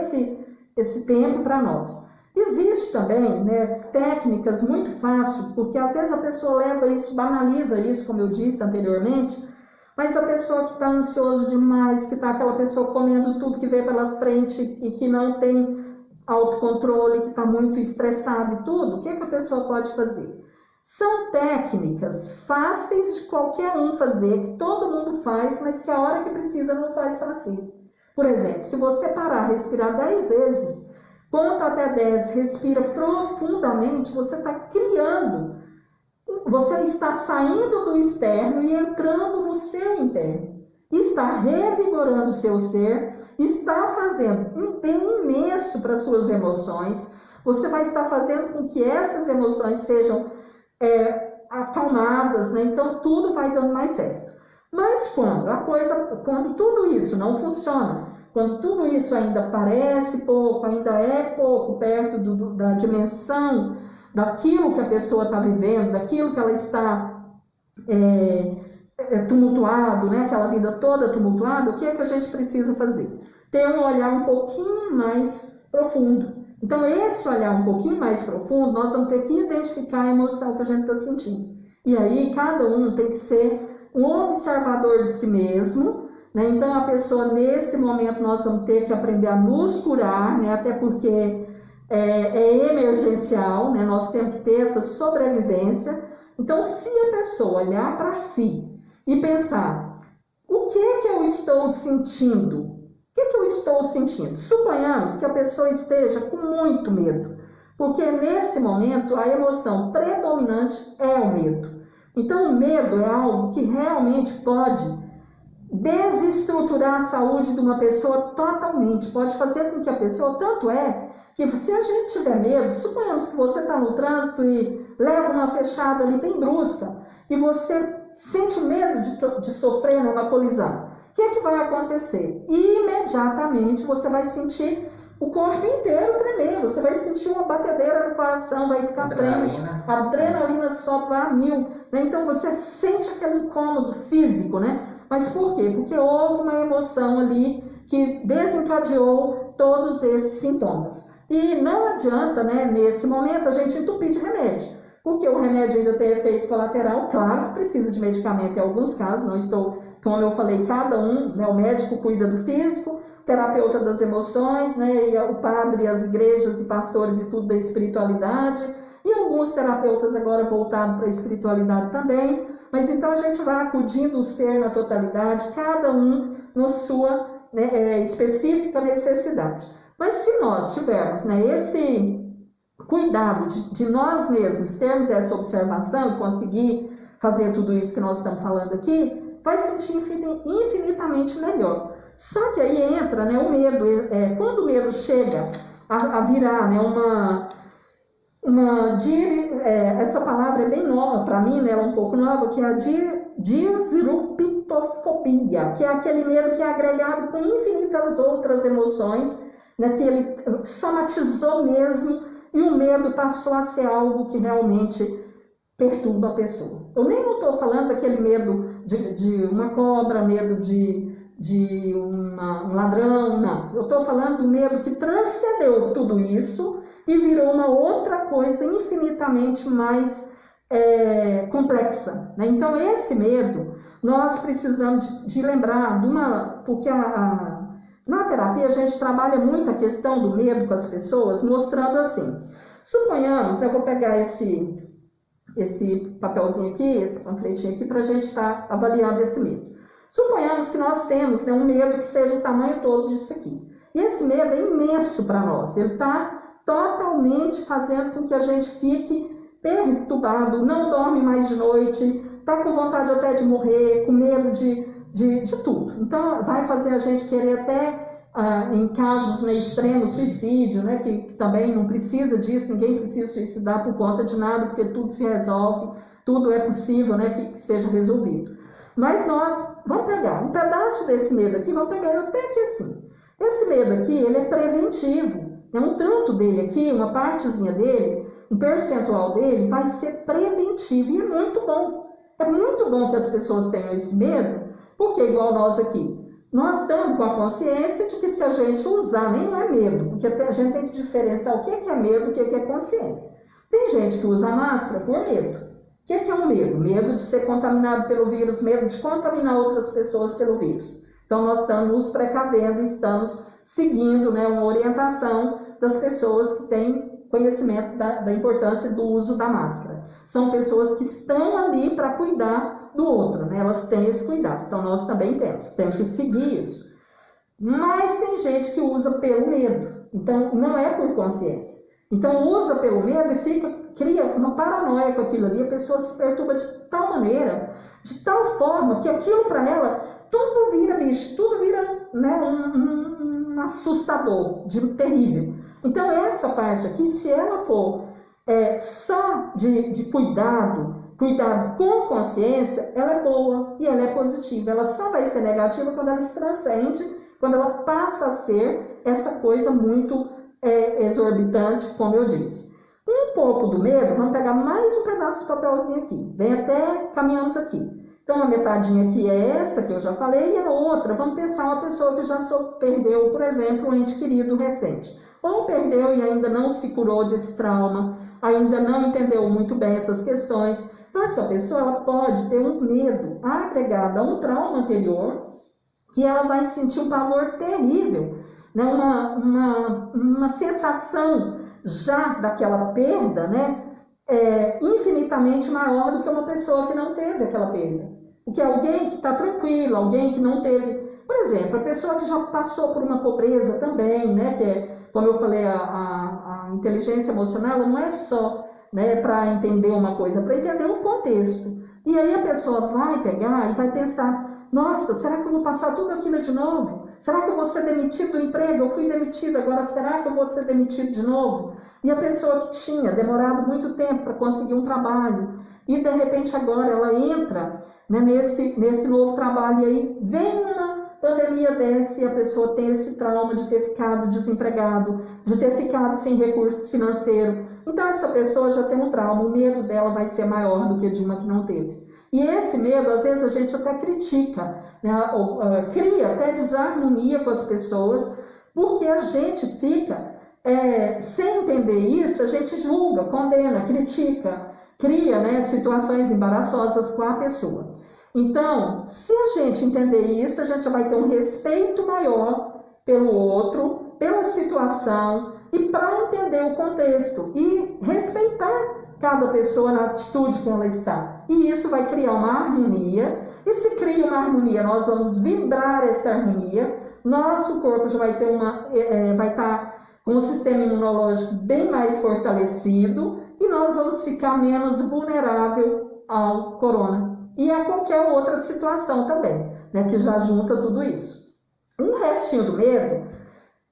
esse tempo para nós. Existe também, né, técnicas muito fáceis, porque às vezes a pessoa leva isso, banaliza isso, como eu disse anteriormente, mas a pessoa que está ansiosa demais, que está aquela pessoa comendo tudo que vê pela frente e que não tem autocontrole, que está muito estressado e tudo, o que a pessoa pode fazer? São técnicas fáceis de qualquer um fazer, que todo mundo faz, mas que a hora que precisa não faz para si. Por exemplo, se você parar, respirar 10 vezes, conta até 10, respira profundamente, você está criando, você está saindo do externo e entrando no seu interno. Está revigorando o seu ser, está fazendo um bem imenso para as suas emoções. Você vai estar fazendo com que essas emoções sejam acalmadas, né? Então tudo vai dando mais certo. Mas quando tudo isso não funciona, quando tudo isso ainda parece pouco, ainda é pouco perto da dimensão daquilo que a pessoa está vivendo, daquilo que ela está tumultuado, né? Aquela vida toda tumultuada, o que é que a gente precisa fazer? Ter um olhar um pouquinho mais profundo. Então, esse olhar um pouquinho mais profundo, nós vamos ter que identificar a emoção que a gente está sentindo. E aí, cada um tem que ser um observador de si mesmo, né? Então, a pessoa, nesse momento, nós vamos ter que aprender a nos curar, né? Até porque é emergencial, né? Nós temos que ter essa sobrevivência. Então, se a pessoa olhar para si e pensar, o que é que eu estou sentindo? O que eu estou sentindo? Suponhamos que a pessoa esteja com muito medo, porque nesse momento a emoção predominante é o medo. Então o medo é algo que realmente pode desestruturar a saúde de uma pessoa totalmente, pode fazer com que a pessoa, tanto é que se a gente tiver medo, suponhamos que você está no trânsito e leva uma fechada ali bem brusca, e você sente o medo de sofrer numa colisão. O que é que vai acontecer? Imediatamente você vai sentir o corpo inteiro tremer, você vai sentir uma batedeira no coração, vai ficar tremendo, a adrenalina sobe a 1000, né? Então você sente aquele incômodo físico, né? Mas por quê? Porque houve uma emoção ali que desencadeou todos esses sintomas. E não adianta, né, nesse momento, a gente entupir de remédio, porque o remédio ainda tem efeito colateral, claro que precisa de medicamento em alguns casos, não estou, como eu falei, cada um, né, o médico cuida do físico, terapeuta das emoções, né, e o padre, as igrejas e pastores e tudo da espiritualidade, e alguns terapeutas agora voltados para a espiritualidade também, mas então a gente vai acudindo o ser na totalidade, cada um na sua, né, específica necessidade. Mas se nós tivermos, né, esse cuidado de nós mesmos, termos essa observação e conseguir fazer tudo isso que nós estamos falando aqui, vai sentir infinitamente melhor. Só que aí entra, né, o medo. Quando o medo chega a virar, né, essa palavra é bem nova para mim, né, ela é um pouco nova, que é a disruptofobia, que é aquele medo que é agregado com infinitas outras emoções, né, que ele somatizou mesmo, e o medo passou a ser algo que realmente perturba a pessoa. Eu nem não estou falando daquele medo de uma cobra, medo de um ladrão, não. Eu estou falando do medo que transcendeu tudo isso e virou uma outra coisa infinitamente mais complexa, né? Então, esse medo, nós precisamos de lembrar porque na terapia a gente trabalha muito a questão do medo com as pessoas, mostrando assim, suponhamos, né, eu vou pegar esse papelzinho aqui, esse panfletinho aqui, para a gente estar avaliando esse medo. Suponhamos que nós temos, né, um medo que seja o tamanho todo disso aqui. E esse medo é imenso para nós, ele está totalmente fazendo com que a gente fique perturbado, não dorme mais de noite, está com vontade até de morrer, com medo de tudo. Então, vai fazer a gente querer até, em casos, né, extremos, suicídio, né, que também não precisa disso, ninguém precisa suicidar por conta de nada, porque tudo se resolve, tudo é possível, né, que seja resolvido. Mas nós vamos pegar um pedaço desse medo aqui, vamos pegar ele até aqui assim. Esse medo aqui, ele é preventivo, né, um tanto dele aqui, uma partezinha dele, um percentual dele vai ser preventivo, e é muito bom. É muito bom que as pessoas tenham esse medo, porque igual nós aqui, nós estamos com a consciência de que se a gente usar, nem não é medo, porque a gente tem que diferenciar o que é medo e o que é consciência. Tem gente que usa máscara por medo. O que é um medo? Medo de ser contaminado pelo vírus, medo de contaminar outras pessoas pelo vírus. Então nós estamos nos precavendo, estamos seguindo, né, uma orientação das pessoas que têm conhecimento da importância do uso da máscara. São pessoas que estão ali para cuidar do outro, né? Elas têm esse cuidado, então nós também temos que seguir isso. Mas tem gente que usa pelo medo, então não é por consciência. Então usa pelo medo e cria uma paranoia com aquilo ali, a pessoa se perturba de tal maneira, de tal forma, que aquilo para ela, tudo vira bicho, tudo vira, né, um assustador, terrível. Então essa parte aqui, se ela for só de cuidado com consciência, ela é boa e ela é positiva. Ela só vai ser negativa quando ela se transcende, quando ela passa a ser essa coisa muito exorbitante, como eu disse. Um pouco do medo, vamos pegar mais um pedaço de papelzinho aqui, vem até, caminhamos aqui. Então a metadinha aqui é essa que eu já falei, e a outra, vamos pensar uma pessoa que já perdeu, por exemplo, um ente querido recente. Ou perdeu e ainda não se curou desse trauma, ainda não entendeu muito bem essas questões. Então essa pessoa ela pode ter um medo agregado a um trauma anterior, que ela vai sentir um pavor terrível, né? uma sensação já daquela perda, né? Infinitamente maior do que uma pessoa que não teve aquela perda. Porque alguém que está tranquilo, alguém que não teve... Por exemplo, a pessoa que já passou por uma pobreza também, né? Que é, como eu falei, a inteligência emocional ela não é só, né, para entender uma coisa, para entender um contexto. E aí a pessoa vai pegar e vai pensar, nossa, será que eu vou passar tudo aquilo de novo? Será que eu vou ser demitido do emprego? Eu fui demitido, agora será que eu vou ser demitido de novo? E a pessoa que tinha demorado muito tempo para conseguir um trabalho, e de repente agora ela entra né, nesse novo trabalho. E aí vem uma pandemia dessa e a pessoa tem esse trauma de ter ficado desempregado, de ter ficado sem recursos financeiros. Então essa pessoa já tem um trauma, o medo dela vai ser maior do que de uma que não teve. E esse medo, às vezes, a gente até critica, né, cria até desarmonia com as pessoas, porque a gente fica, sem entender isso, a gente julga, condena, critica, cria, né, situações embaraçosas com a pessoa. Então, se a gente entender isso, a gente vai ter um respeito maior pelo outro, pela situação, e para entender o contexto e respeitar cada pessoa na atitude que ela está. E isso vai criar uma harmonia, e se cria uma harmonia, nós vamos vibrar essa harmonia, nosso corpo já vai ter vai estar com um sistema imunológico bem mais fortalecido, e nós vamos ficar menos vulnerável ao corona e a qualquer outra situação também, né, que já junta tudo isso. Um restinho do medo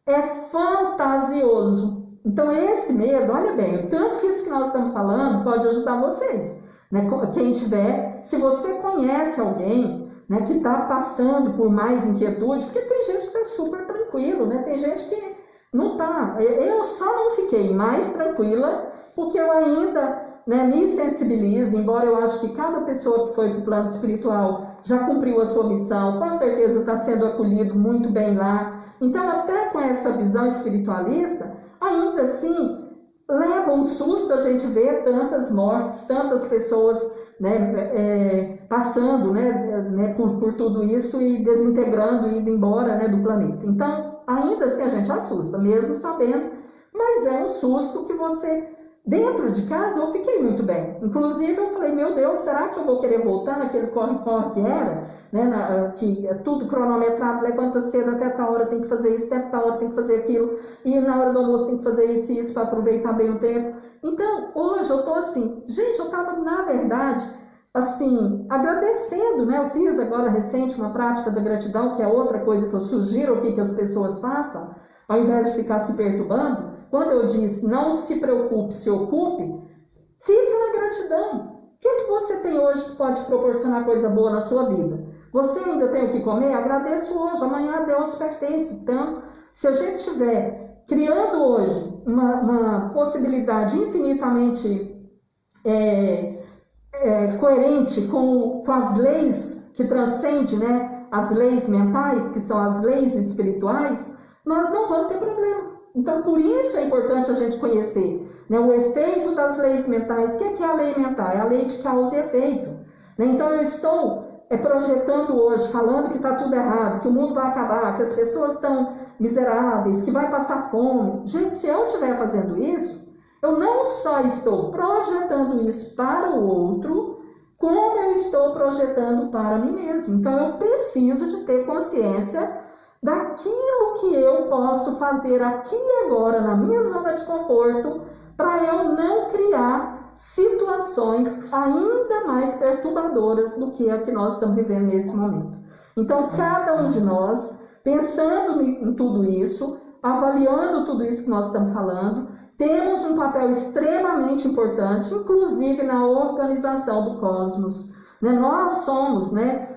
é fantasioso. Então esse medo, olha bem, o tanto que isso que nós estamos falando pode ajudar vocês, né? Quem tiver, se você conhece alguém, né, que está passando por mais inquietude, porque tem gente que está super tranquilo, né? Tem gente que não está. Eu só não fiquei mais tranquila porque eu ainda, né, me sensibilizo, embora eu acho que cada pessoa que foi para o plano espiritual já cumpriu a sua missão, com certeza está sendo acolhido muito bem lá. Então, até com essa visão espiritualista, ainda assim, leva um susto a gente ver tantas mortes, tantas pessoas, né, passando, né, por tudo isso e desintegrando, indo embora, né, do planeta. Então, ainda assim a gente assusta, mesmo sabendo, mas é um susto que você... Dentro de casa eu fiquei muito bem. Inclusive eu falei, meu Deus, será que eu vou querer voltar naquele corre-corre que era? Né, que é tudo cronometrado, levanta cedo, até tal hora tem que fazer isso, até tal hora tem que fazer aquilo, e na hora do almoço tem que fazer isso e isso para aproveitar bem o tempo. Então, hoje eu estou assim, gente, eu estava, na verdade, assim, agradecendo, né? Eu fiz agora recente uma prática da gratidão, que é outra coisa que eu sugiro aqui que as pessoas façam, ao invés de ficar se perturbando. Quando eu disse, não se preocupe, se ocupe, fica na gratidão. O que você tem hoje que pode proporcionar coisa boa na sua vida? Você ainda tem o que comer? Agradeço hoje, amanhã a Deus pertence. Então, se a gente estiver criando hoje uma possibilidade infinitamente coerente com as leis que transcendem, né, as leis mentais, que são as leis espirituais, nós não vamos ter problema. Então, por isso é importante a gente conhecer, né, o efeito das leis mentais. O que é a lei mental? É a lei de causa e efeito. Né? Então, eu estou projetando hoje, falando que está tudo errado, que o mundo vai acabar, que as pessoas estão miseráveis, que vai passar fome. Gente, se eu estiver fazendo isso, eu não só estou projetando isso para o outro, como eu estou projetando para mim mesmo. Então, eu preciso de ter consciência daquilo que eu posso fazer aqui e agora, na minha zona de conforto, para eu não criar situações ainda mais perturbadoras do que a que nós estamos vivendo nesse momento. Então, cada um de nós, pensando em tudo isso, avaliando tudo isso que nós estamos falando, temos um papel extremamente importante, inclusive na organização do cosmos. Nós somos,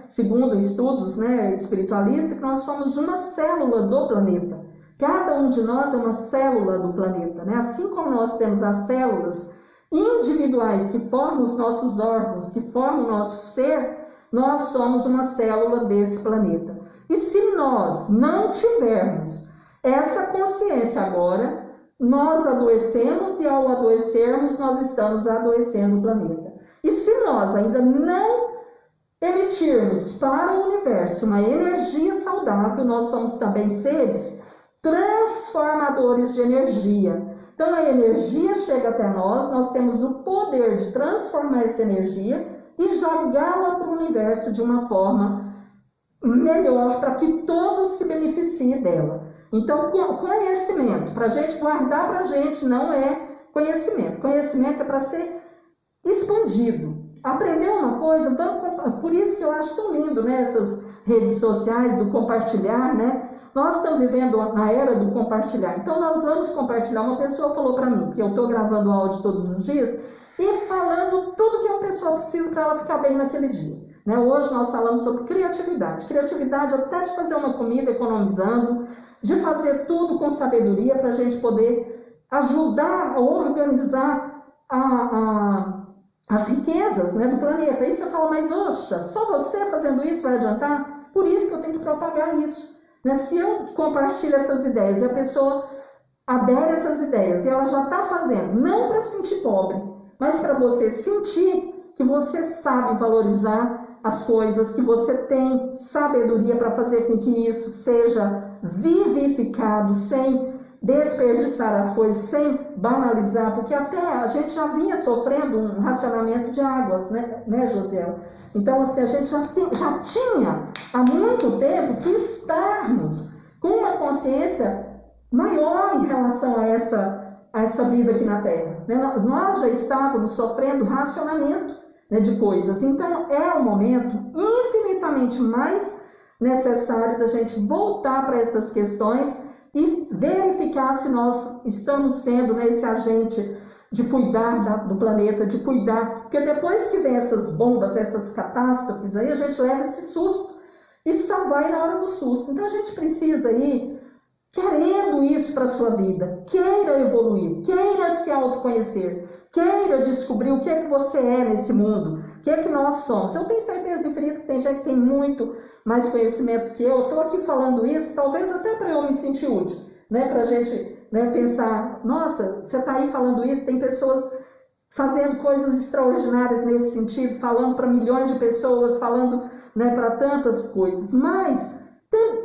segundo estudos espiritualistas, que nós somos uma célula do planeta. Cada um de nós é uma célula do planeta. Assim como nós temos as células individuais que formam os nossos órgãos, que formam o nosso ser, nós somos uma célula desse planeta. E se nós não tivermos essa consciência agora, nós adoecemos e ao adoecermos nós estamos adoecendo o planeta. E se nós ainda não emitirmos para o universo uma energia saudável, nós somos também seres transformadores de energia. Então a energia chega até nós, nós temos o poder de transformar essa energia e jogá-la para o universo de uma forma melhor, para que todos se beneficiem dela. Então, conhecimento, para a gente guardar para a gente, não é conhecimento. Conhecimento é para ser expandido. Aprender uma coisa, então, por isso que eu acho tão lindo, essas redes sociais do compartilhar, Nós estamos vivendo na era do compartilhar. Então, nós vamos compartilhar. Uma pessoa falou para mim, que eu estou gravando áudio todos os dias, e falando tudo que uma pessoa precisa para ela ficar bem naquele dia. né? Hoje nós falamos sobre criatividade. Criatividade até de fazer uma comida economizando, de fazer tudo com sabedoria para a gente poder ajudar a organizar as riquezas, né, do planeta. Aí você fala, mas oxa, só você fazendo isso vai adiantar? Por isso que eu tenho que propagar isso. Né? Se eu compartilho essas ideias e a pessoa adere a essas ideias e ela já está fazendo, não para se sentir pobre, mas para você sentir que você sabe valorizar as coisas, que você tem sabedoria para fazer com que isso seja vivificado, sem desperdiçar as coisas, sem banalizar, porque até a gente já vinha sofrendo um racionamento de águas, né Josiel? Então, assim, a gente já tinha há muito tempo que estarmos com uma consciência maior em relação a essa vida aqui na Terra. Né? Nós já estávamos sofrendo racionamento, né, de coisas. Então, é um momento infinitamente mais necessário da gente voltar para essas questões e verificar se nós estamos sendo, né, esse agente de cuidar do planeta, de cuidar, porque depois que vem essas bombas, essas catástrofes, aí a gente leva esse susto e só vai na hora do susto. Então a gente precisa ir querendo isso para a sua vida, queira evoluir, queira se autoconhecer, queira descobrir o que é que você é nesse mundo, o que é que nós somos. Eu tenho certeza infinita que tem gente que tem muito mais conhecimento que eu. Estou aqui falando isso, talvez até para eu me sentir útil, né? Para a gente, né, pensar, nossa, você está aí falando isso, tem pessoas fazendo coisas extraordinárias nesse sentido, falando para milhões de pessoas, falando, né, para tantas coisas, mas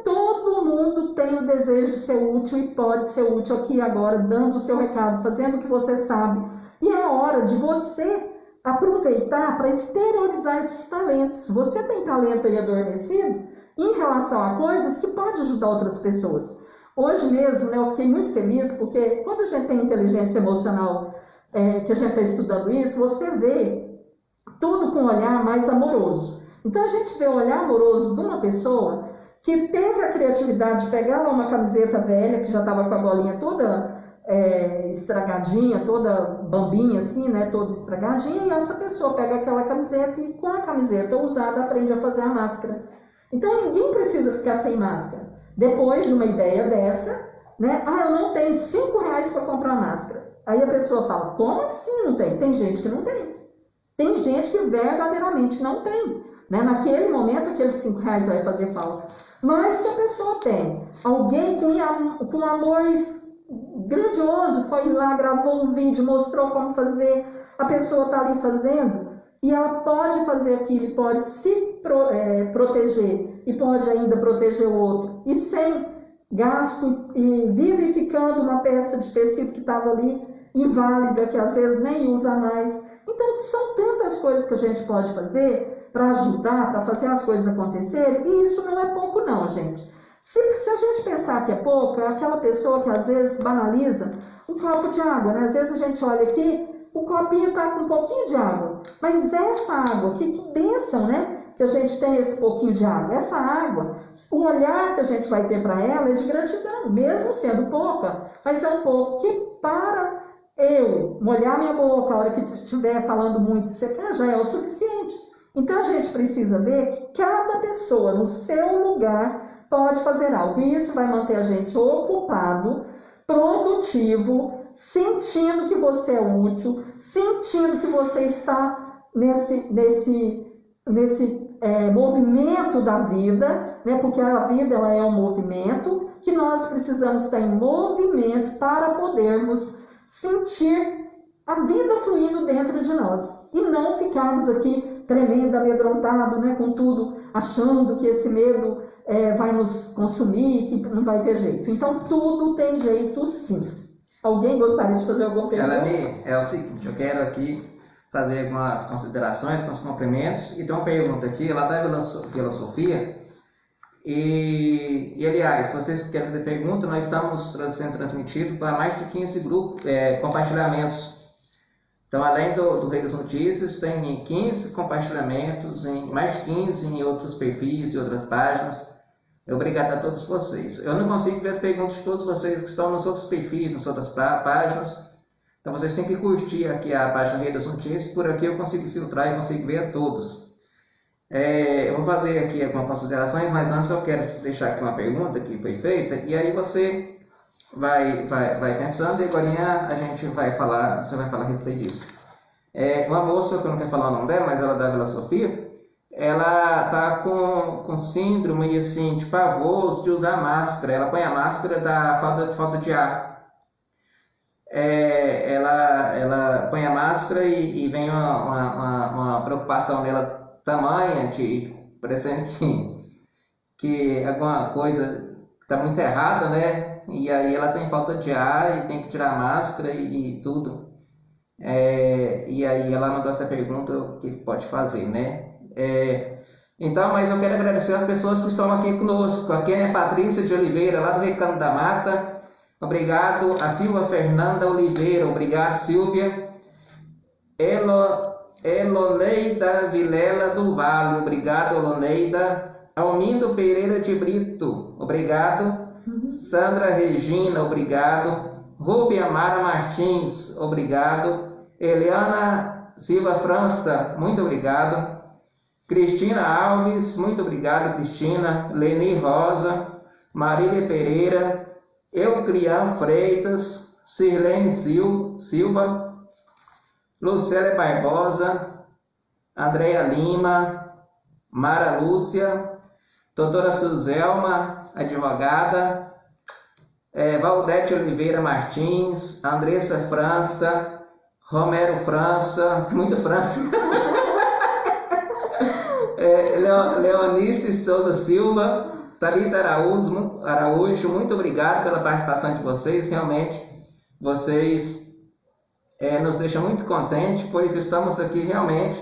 todo mundo tem o desejo de ser útil e pode ser útil aqui agora, dando o seu recado, fazendo o que você sabe. E é hora de você aproveitar para exteriorizar esses talentos. Você tem talento aí adormecido em relação a coisas que pode ajudar outras pessoas. Hoje mesmo, né, eu fiquei muito feliz porque quando a gente tem inteligência emocional, que a gente está estudando isso, você vê tudo com um olhar mais amoroso. Então a gente vê o olhar amoroso de uma pessoa que teve a criatividade de pegar lá uma camiseta velha, que já estava com a golinha toda estragadinha, toda bambinha assim, né, toda estragadinha, e essa pessoa pega aquela camiseta e com a camiseta usada aprende a fazer a máscara. Então ninguém precisa ficar sem máscara. Depois de uma ideia dessa, né, eu não tenho R$5 para comprar máscara. Aí a pessoa fala, como assim não tem? Tem gente que não tem. Tem gente que verdadeiramente não tem. Né? Naquele momento aqueles R$5 vai fazer falta. Mas se a pessoa tem alguém com amor grandioso, foi lá, gravou um vídeo, mostrou como fazer, a pessoa está ali fazendo, e ela pode fazer aquilo, pode se proteger, e pode ainda proteger o outro, e sem gasto, e vivificando uma peça de tecido que estava ali, inválida, que às vezes nem usa mais. Então, são tantas coisas que a gente pode fazer para ajudar, para fazer as coisas acontecerem, e isso não é pouco não, gente. Se a gente pensar que é pouco, é aquela pessoa que às vezes banaliza um copo de água, né? Às vezes a gente olha aqui, o copinho está com um pouquinho de água, mas essa água aqui, que bênção, né? Que a gente tem esse pouquinho de água. Essa água, o olhar que a gente vai ter para ela é de gratidão, mesmo sendo pouca, mas é um pouco que para eu molhar minha boca a hora que estiver falando muito secar já é o suficiente. Então a gente precisa ver que cada pessoa no seu lugar pode fazer algo, e isso vai manter a gente ocupado, produtivo, sentindo que você é útil, sentindo que você está nesse movimento da vida, né? Porque a vida ela é um movimento, que nós precisamos estar em movimento para podermos sentir a vida fluindo dentro de nós, e não ficarmos aqui tremendo, amedrontado, né? Com tudo, achando que esse medo vai nos consumir, que não vai ter jeito. Então, tudo tem jeito sim. Alguém gostaria de fazer alguma pergunta? Elani, é o seguinte, eu quero aqui fazer algumas considerações com os cumprimentos, e tem uma pergunta aqui, lá da Vila Sofia, e aliás, se vocês querem fazer pergunta, nós estamos sendo transmitidos para mais de 15 grupos, compartilhamentos. Então, além do Rei das Notícias, tem 15 compartilhamentos, mais de 15 em outros perfis e outras páginas. Obrigado a todos vocês. Eu não consigo ver as perguntas de todos vocês que estão nos outros perfis, nas outras páginas. Então, vocês têm que curtir aqui a página Rei das Notícias. Por aqui eu consigo filtrar e consigo ver a todos. Eu vou fazer aqui algumas considerações, mas antes eu quero deixar aqui uma pergunta que foi feita, e aí você vai pensando, e agora você vai falar a respeito disso. Uma moça, que eu não quero falar o nome dela, mas ela é da Vila Sofia, ela tá com síndrome, assim, de pavor de usar máscara. Ela põe a máscara da falta de ar. Ela põe a máscara e vem uma preocupação nela tamanha, parecendo que alguma coisa está muito errada, né? E aí ela tem falta de ar e tem que tirar a máscara e tudo. E aí ela mandou essa pergunta, o que pode fazer, né? Então, mas eu quero agradecer as pessoas que estão aqui conosco. A Kênia Patrícia de Oliveira, lá do Recanto da Mata. Obrigado. A Silva Fernanda Oliveira. Obrigado, Silvia. Eloneida Vilela do Vale. Obrigado, Eloneida. Almindo Pereira de Brito. Obrigado. Sandra Regina. Obrigado. Rubi Amara Martins. Obrigado. Eliana Silva França. Muito obrigado. Cristina Alves, muito obrigado, Cristina. Leni Rosa, Marília Pereira, Eucrian Freitas, Sirlene Silva, Lucélia Barbosa, Andréia Lima, Mara Lúcia, doutora Suzelma, advogada, Valdete Oliveira Martins, Andressa França, Romero França, muito França. Leonice Souza Silva, Thalita Araújo, muito obrigado pela participação de vocês. Realmente, vocês nos deixam muito contentes, pois estamos aqui realmente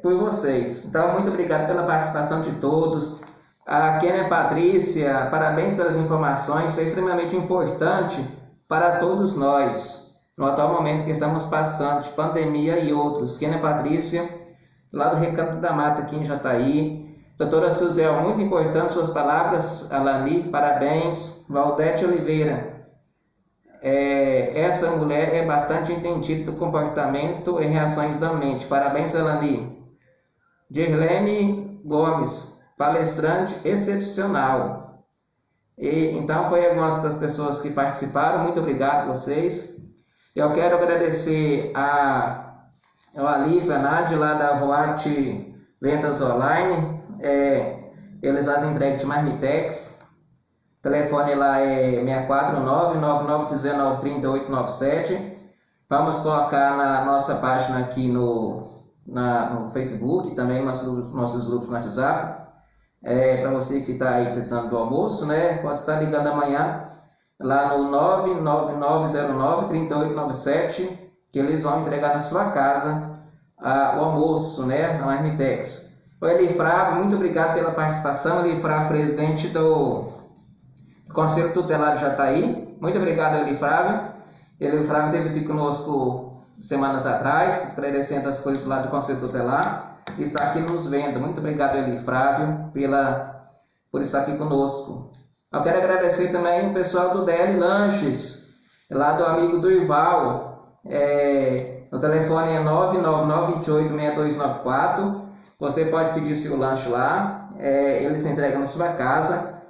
por vocês. Então, muito obrigado pela participação de todos. A Kênia Patrícia, parabéns pelas informações, isso é extremamente importante para todos nós, no atual momento que estamos passando de pandemia e outros. Kênia Patrícia, lá do Recanto da Mata, aqui em Jataí. Doutora Suzel, muito importante suas palavras. Alani, parabéns. Valdete Oliveira, essa mulher é bastante entendida do comportamento e reações da mente. Parabéns, Alani. Dirlene Gomes, palestrante excepcional. Então, foi algumas das pessoas que participaram. Muito obrigado a vocês. Eu quero agradecer a Alívio, a Nádia, lá da Voarte Vendas Online. Eles fazem entrega de marmitex. O telefone lá é 649-9919-3897. Vamos colocar na nossa página aqui no Facebook, também nossos grupos no WhatsApp. Para você que está aí precisando do almoço, né? Pode estar ligando amanhã lá no 99909-3897, que eles vão entregar na sua casa o almoço, né, na Marmitex. O Eli Frávio, muito obrigado pela participação. Eli Frávio, presidente do Conselho Tutelar de Jataí. Muito obrigado, Eli Frávio. Eli Frávio esteve aqui conosco semanas atrás, esclarecendo as coisas lá do Conselho Tutelar, e está aqui nos vendo. Muito obrigado, Eli Frávio, por estar aqui conosco. Eu quero agradecer também o pessoal do DL Lanches, lá do amigo do Ival. O telefone é 999286294. Você pode pedir seu lanche lá. Eles entregam na sua casa.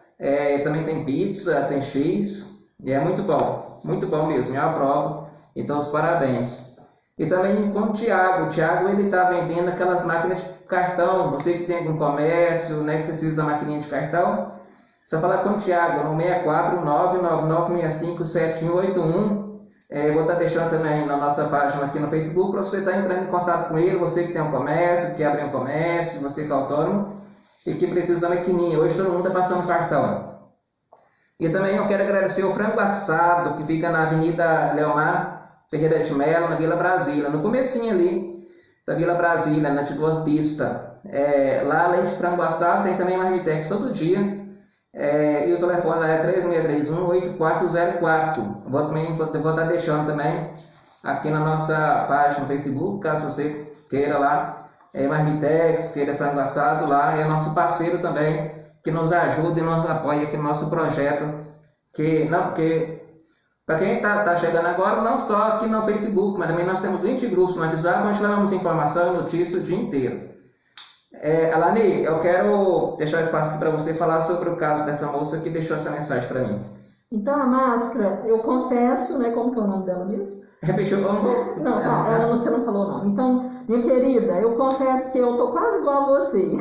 Também tem pizza, tem X. E é muito bom mesmo, eu aprovo. Então, os parabéns. E também com o Thiago. O Thiago, ele está vendendo aquelas máquinas de cartão. Você que tem algum comércio, né, que precisa da maquininha de cartão, só falar com o Thiago no 64999657181. Vou estar deixando também na nossa página aqui no Facebook para você estar entrando em contato com ele. Você que tem um comércio, que quer abrir um comércio, você que é autônomo e que precisa da maquininha. Hoje todo mundo está passando cartão. E também eu quero agradecer o Frango Assado, que fica na Avenida Leomar Ferreira de Mello, na Vila Brasília, no comecinho ali da Vila Brasília, na de Duas Pistas. Lá, além de frango assado, tem também marmitex todo dia. E o telefone lá é 3631-8404. Vou estar deixando também aqui na nossa página no Facebook, caso você queira lá, marmitex, queira frango assado, lá é nosso parceiro também, que nos ajuda e nos apoia aqui no nosso projeto. Para quem está chegando agora, não só aqui no Facebook, mas também nós temos 20 grupos no WhatsApp, onde levamos informação e notícias o dia inteiro. Alane, eu quero deixar espaço aqui para você falar sobre o caso dessa moça que deixou essa mensagem para mim. Então, a máscara, eu confesso, né, como que é o nome dela mesmo? Repetiu, eu não vou... Não, você não falou o nome. Então, minha querida, eu confesso que eu estou quase igual a você.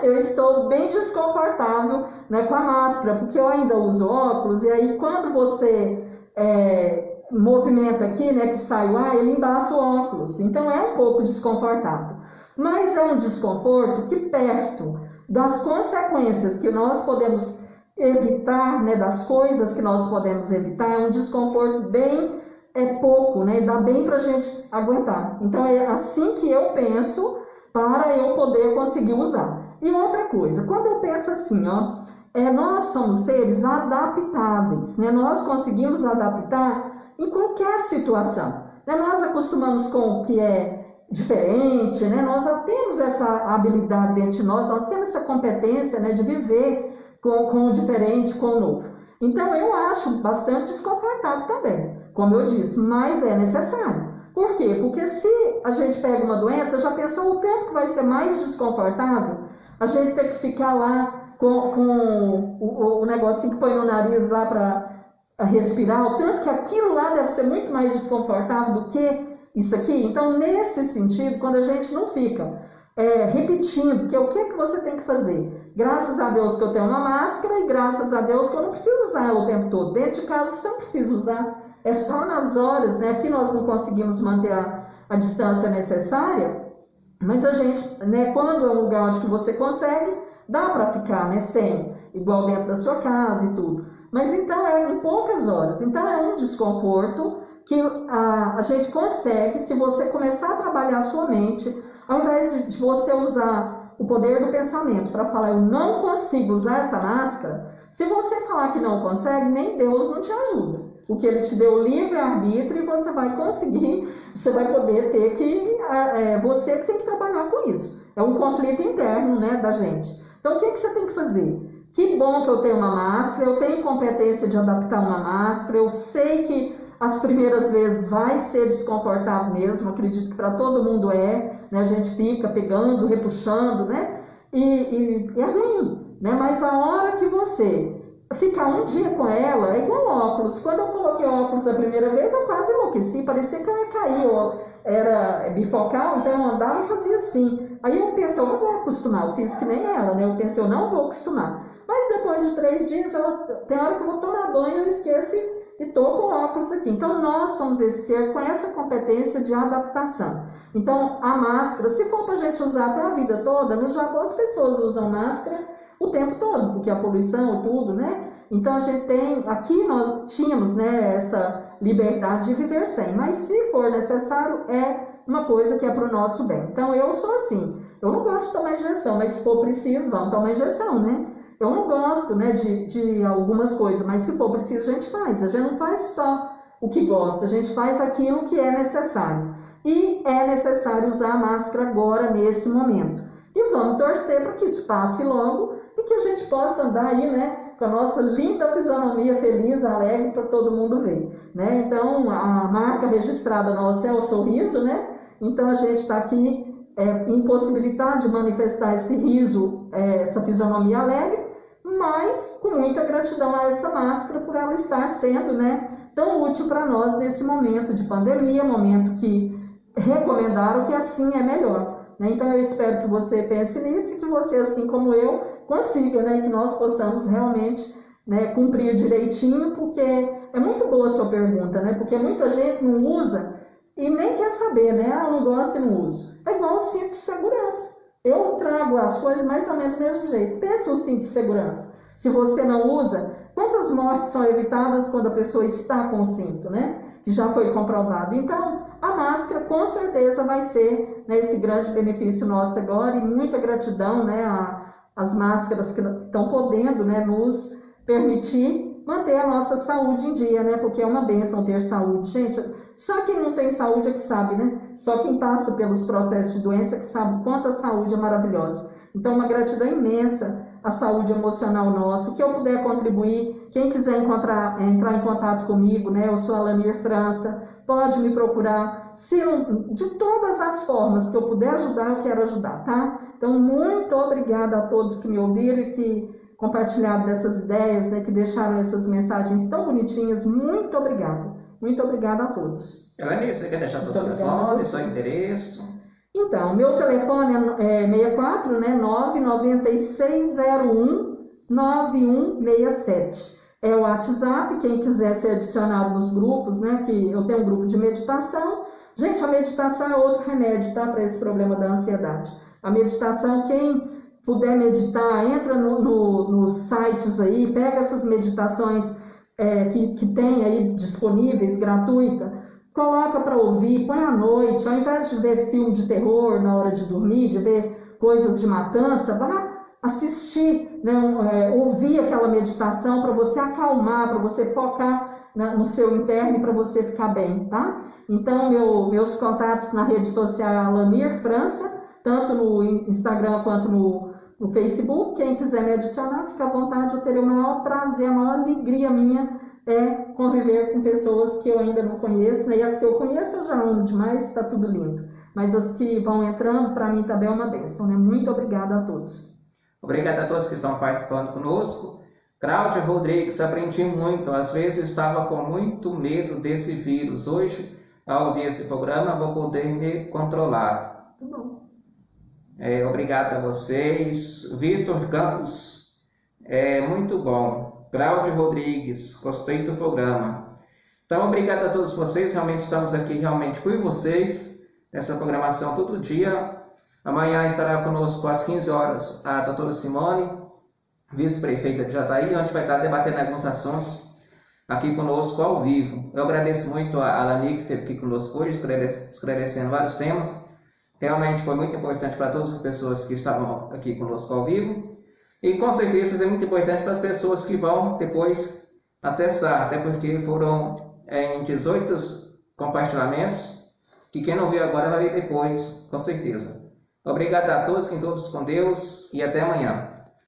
Eu estou bem desconfortável, né, com a máscara, porque eu ainda uso óculos, e aí quando você movimenta aqui, né, que sai o ar, ele embaça o óculos. Então, é um pouco desconfortável. Mas é um desconforto que, perto das consequências que nós podemos evitar, né, das coisas que nós podemos evitar, é um desconforto bem pouco, né, dá bem para a gente aguentar. Então é assim que eu penso para eu poder conseguir usar. E outra coisa, quando eu penso assim, nós somos seres adaptáveis, né, nós conseguimos adaptar em qualquer situação, né, nós acostumamos com o que é diferente, né, nós já temos essa habilidade dentro de nós temos essa competência, né, de viver com o diferente, com o novo. Então, eu acho bastante desconfortável também, como eu disse, mas é necessário. Por quê? Porque se a gente pega uma doença, já pensou o tempo que vai ser mais desconfortável? A gente ter que ficar lá com o negocinho que põe no nariz lá para respirar, o tanto que aquilo lá deve ser muito mais desconfortável do que isso aqui. Então, nesse sentido, quando a gente não fica repetindo, que o que você tem que fazer? Graças a Deus que eu tenho uma máscara e graças a Deus que eu não preciso usar ela o tempo todo. Dentro de casa você não precisa usar, é só nas horas, né? Aqui nós não conseguimos manter a distância necessária, mas a gente, né, quando é um lugar onde que você consegue, dá para ficar, né, sem, igual dentro da sua casa e tudo. Mas então é em poucas horas, então é um desconforto que a gente consegue se você começar a trabalhar a sua mente, ao invés de você usar o poder do pensamento para falar, eu não consigo usar essa máscara, se você falar que não consegue, nem Deus não te ajuda. Porque Ele te deu livre-arbítrio e você vai conseguir, você vai poder ter que, você que tem que trabalhar com isso. É um conflito interno, né, da gente. Então, o que você tem que fazer? Que bom que eu tenho uma máscara, eu tenho competência de adaptar uma máscara, eu sei que as primeiras vezes vai ser desconfortável mesmo, acredito que para todo mundo né? A gente fica pegando, repuxando, né? E é ruim, né? Mas a hora que você ficar um dia com ela, é igual óculos. Quando eu coloquei óculos a primeira vez, eu quase enlouqueci, parecia que eu ia cair, era bifocal, então eu andava e fazia assim. Aí eu pensei, eu não vou acostumar, eu fiz que nem ela, né? Eu pensei, eu não vou acostumar. Mas depois de 3 dias, tem hora que eu vou tomar banho, eu esqueço e estou com óculos aqui. Então, nós somos esse ser com essa competência de adaptação. Então, a máscara, se for para a gente usar até a vida toda, no Japão as pessoas usam máscara o tempo todo, porque a poluição e tudo, né? Então, a gente tem, aqui nós tínhamos, né, essa liberdade de viver sem, mas se for necessário, é uma coisa que é para o nosso bem. Então, eu sou assim, eu não gosto de tomar injeção, mas se for preciso, vamos tomar injeção, né? Eu não gosto, né, de algumas coisas, mas se for preciso, a gente faz. A gente não faz só o que gosta, a gente faz aquilo que é necessário. E é necessário usar a máscara agora, nesse momento. E vamos torcer para que isso passe logo e que a gente possa andar aí, né, com a nossa linda fisionomia feliz, alegre, para todo mundo ver, né? Então, a marca registrada nossa é o sorriso, né? Então, a gente está aqui impossibilitado de manifestar esse riso, essa fisionomia alegre, mas com muita gratidão a essa máscara por ela estar sendo, né, tão útil para nós nesse momento de pandemia, momento que recomendaram que assim é melhor, né? Então eu espero que você pense nisso e que você, assim como eu, consiga, né, que nós possamos realmente, né, cumprir direitinho, porque é muito boa a sua pergunta, né, porque muita gente não usa e nem quer saber, né, eu não gosto e não uso. É igual o cinto de segurança. Eu trago as coisas mais ou menos do mesmo jeito. Pensa o cinto de segurança. Se você não usa, quantas mortes são evitadas quando a pessoa está com o cinto, né? Que já foi comprovado. Então, a máscara com certeza vai ser, né, esse grande benefício nosso agora, e muita gratidão, né, às máscaras que estão podendo, né, nos permitir manter a nossa saúde em dia, né? Porque é uma bênção ter saúde. Gente, só quem não tem saúde é que sabe, né? Só quem passa pelos processos de doença que sabe quanto a saúde é maravilhosa. Então, uma gratidão imensa à saúde emocional nossa. O que eu puder contribuir, quem quiser entrar em contato comigo, né? Eu sou a Alanir França, pode me procurar. De todas as formas que eu puder ajudar, eu quero ajudar, tá? Então, muito obrigada a todos que me ouviram e que compartilharam dessas ideias, né, que deixaram essas mensagens tão bonitinhas. Muito obrigada. Muito obrigada a todos. Elane, você quer deixar seu telefone, seu endereço? Então, meu telefone é 64, né, 99601-9167. É o WhatsApp, quem quiser ser adicionado nos grupos, né, que eu tenho um grupo de meditação. Gente, a meditação é outro remédio, tá, para esse problema da ansiedade. A meditação, quem puder meditar, entra nos sites aí, pega essas meditações que tem aí disponíveis, gratuita, coloca para ouvir, põe à noite, ao invés de ver filme de terror na hora de dormir, de ver coisas de matança, vá assistir, né, ouvir aquela meditação para você acalmar, para você focar no seu interno e para você ficar bem, tá? Então, meus contatos na rede social é Alanir França, tanto no Instagram quanto no Facebook. Quem quiser me adicionar, fica à vontade. Eu terei o maior prazer, a maior alegria minha é conviver com pessoas que eu ainda não conheço, né? E as que eu conheço eu já amo demais, está tudo lindo. Mas as que vão entrando, para mim também é uma bênção, né? Muito obrigada a todos. Obrigado a todos que estão participando conosco. Cláudia Rodrigues, aprendi muito, às vezes estava com muito medo desse vírus. Hoje, ao ouvir esse programa, vou poder me controlar. Muito bom. Obrigado a vocês. Vitor Campos, muito bom. Cláudio Rodrigues, gostei do programa. Então, obrigado a todos vocês. Realmente estamos aqui por vocês, nessa programação todo dia. Amanhã estará conosco às 15 horas a doutora Simone, vice-prefeita de Jataí, onde vai estar debatendo alguns assuntos aqui conosco ao vivo. Eu agradeço muito a Alani, que esteve aqui conosco hoje, esclarecendo vários temas. Realmente foi muito importante para todas as pessoas que estavam aqui conosco ao vivo. E com certeza é muito importante para as pessoas que vão depois acessar, até porque foram em 18 compartilhamentos, que quem não viu agora vai ver depois, com certeza. Obrigado a todos, fiquem todos com Deus e até amanhã.